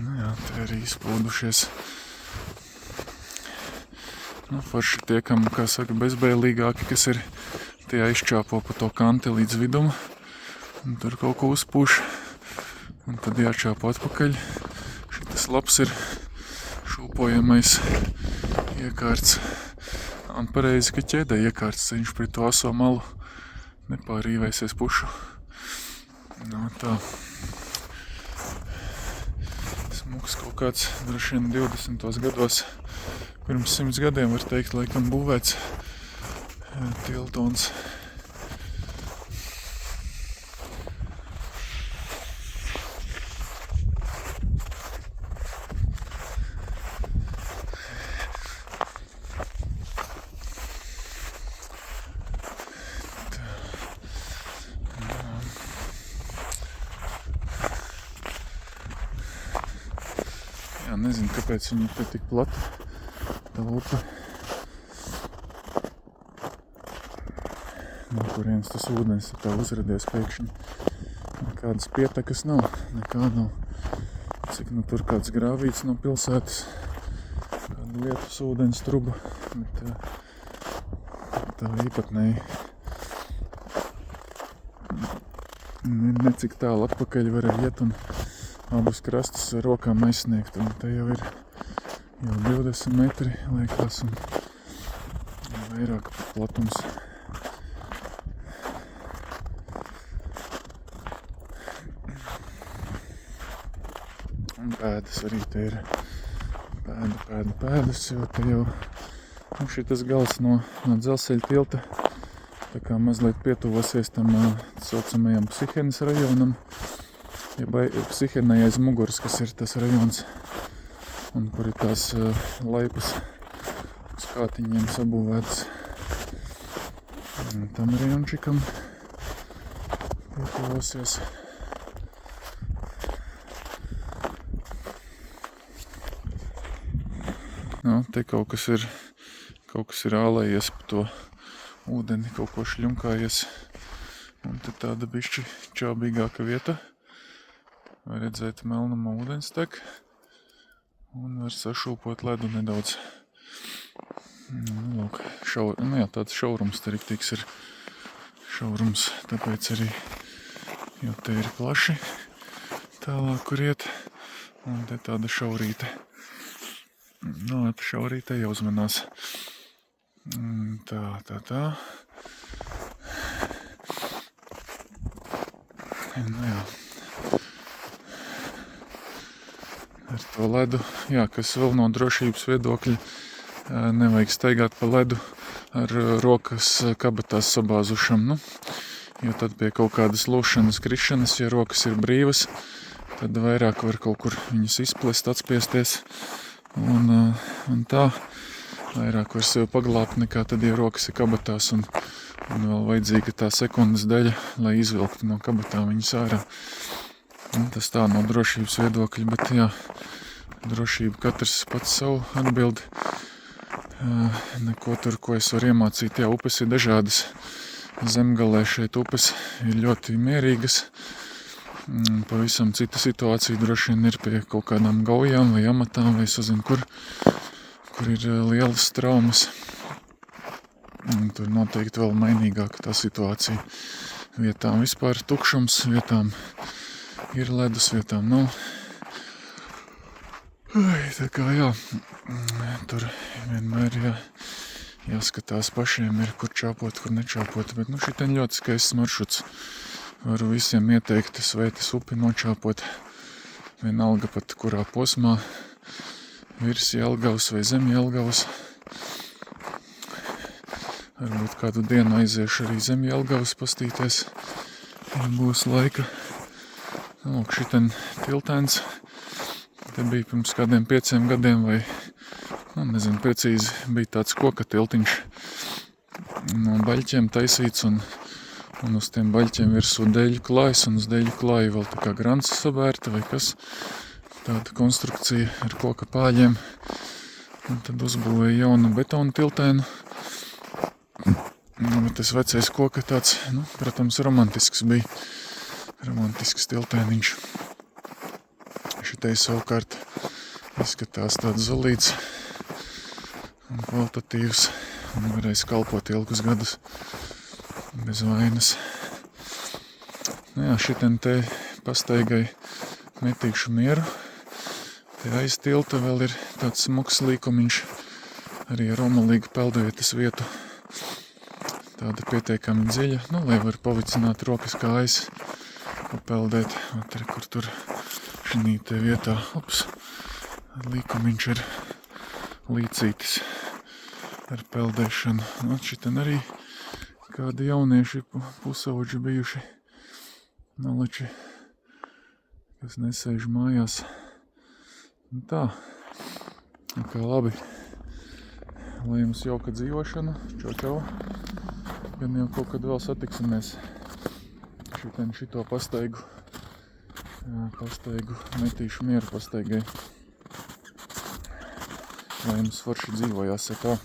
Nu jā, te arī izplūdušies. Nu, forši tie, kam, kā saka, bezbēlīgāki, kas ir tie aizčāpo pa to kanti līdz vidum, un tur kaut ko uzpūš, un tad jāčāpo atpakaļ. Šitas labs ir šūpojamais iekārts, un pareizi, ka ķēdē iekārts, viņš pret to aso malu nepārīvēsies pušu. No tā. Smuks kaut kāds, droši vien 20. gados, pirms 100 gadiem, var teikt, laikam būvēts tiltons. Jā, nezinu, kāpēc viņi te tik plata, tā upe. No kurienes tas ūdens ir tā uzradies pēkšņi. Nekādas pietekas nav, nekā nav. Cik nu tur kāds grāvīts no pilsētas, kāda lietus ūdens truba, bet tā īpatnēji. Necik tālu atpakaļ var iet un abus krastus ar rokām aizsniegt, un te jau ir 20 metri, liekas, un vairāk platums. Un pēdas arī te ir pēdas, jo te jau šitas gals no dzelzceļa tilta tā kā mazliet pietuvosies tam saucamajam Psihenes rajonam, jeb Psihenai aiz muguras, kas ir tas rajons, un kur ir tās laipas uz kātiņiem sabūvētas. Un tam rajončikam pietuvosies. Nu, te kaut kas ir ālējies pa to ūdeni, kaut ko šļunkājies. Un te tāda bišķi čābīgāka vieta. Var redzēt melnuma ūdens tek. Un var sašūpot ledu nedaudz. Lūk, tāds šaurums te riktīgs ir. Šaurums, tāpēc arī, jo te ir plaši tālāk, kur iet. Un te tāda šaurīte. Nu, ap šaurītē jāuzmanās. Tā. Nu jā. Ar to ledu, jā, kas vēl no drošības viedokļa, nevajag staigāt pa ledu ar rokas kabatās sabāzušam, nu. Jo tad pie kaut kādas lūšanas, krišanas, ja rokas ir brīvas, tad vairāk var kaut kur viņas izplest, atspiesties. Un tā vairāk var sevi paglābt nekā tad, ja rokas ir kabatās un vēl vajadzīga tā sekundes daļa, lai izvilktu no kabatām viņas ārā. Un tas tā no drošības viedokļa, bet jā, drošība katrs pats savu atbildi. Neko tur, ko es varu iemācīt. Jā, upes ir dažādas. Zemgalē šeit upes ir ļoti mierīgas. Pavisam cita situācija droši vien ir pie kaut kādām gaujām vai amatām vai sazin kur ir lielas traumas. Un tur noteikti vēl mainīgāka tā situācija. Vietām vispār tukšums, vietām ir ledus, vietām nav. Tā kā jā, tur vienmēr jāskatās pašiem ir, kur čāpot, kur nečāpot. Bet, šitien ļoti skaists maršruts. Varu visiem ieteikt Svētas upi nočāpot. Vienalga pat kurā posmā, virs Jelgavas vai zem Jelgavas. Varbūt kādu dienu aiziešu arī zem Jelgavas pastīties, ja būs laika. Lūk, šitien tiltēns. Te bija pirms kādiem 5 gadiem vai, nezinu, precīzi bija tāds koka tiltiņš no baļķiem taisīts un uz tiem baļķiem virsū deļu klājs un uz deļu klāju vēl tā kā grants sabērta vai kas. Tāda konstrukcija ar koka pāļiem. Un tad uzbūvēja jaunu betonu tiltēnu. Bet tas vecais koka tāds, protams, romantisks bija. Romantisks tiltēniņš. Šitais savukārt izskatās tāds zulīts un kvalitatīvs un varēs kalpot ilgus gadus bez vainas. Šitien te pastaigai metīšu mieru. Te aiz tilta vēl ir tāds smuks līkumiņš arī ar omalīgu peldvietas vietu. Tāda pietiekami dziļa, lai var pavicināt rokas kājas, papeldēt, kur tur šinī te vietā, līkumiņš ir līcītis ar peldēšanu. Šitien arī kādi jaunieši pusauģi bijuši nalači, kas nesēž mājās. Tā, kā labi, lai jums jauka dzīvošana, čau. Gan jau kaut kad vēl satiksimies šito pastaigu metīšu mieru pastaigai. Lai jums forši dzīvojās, tā.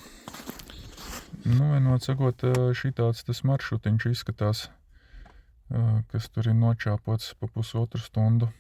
Vienot sakot, šitāds tas maršrutiņš izskatās, kas tur ir nočāpots pa 1,5 stundu.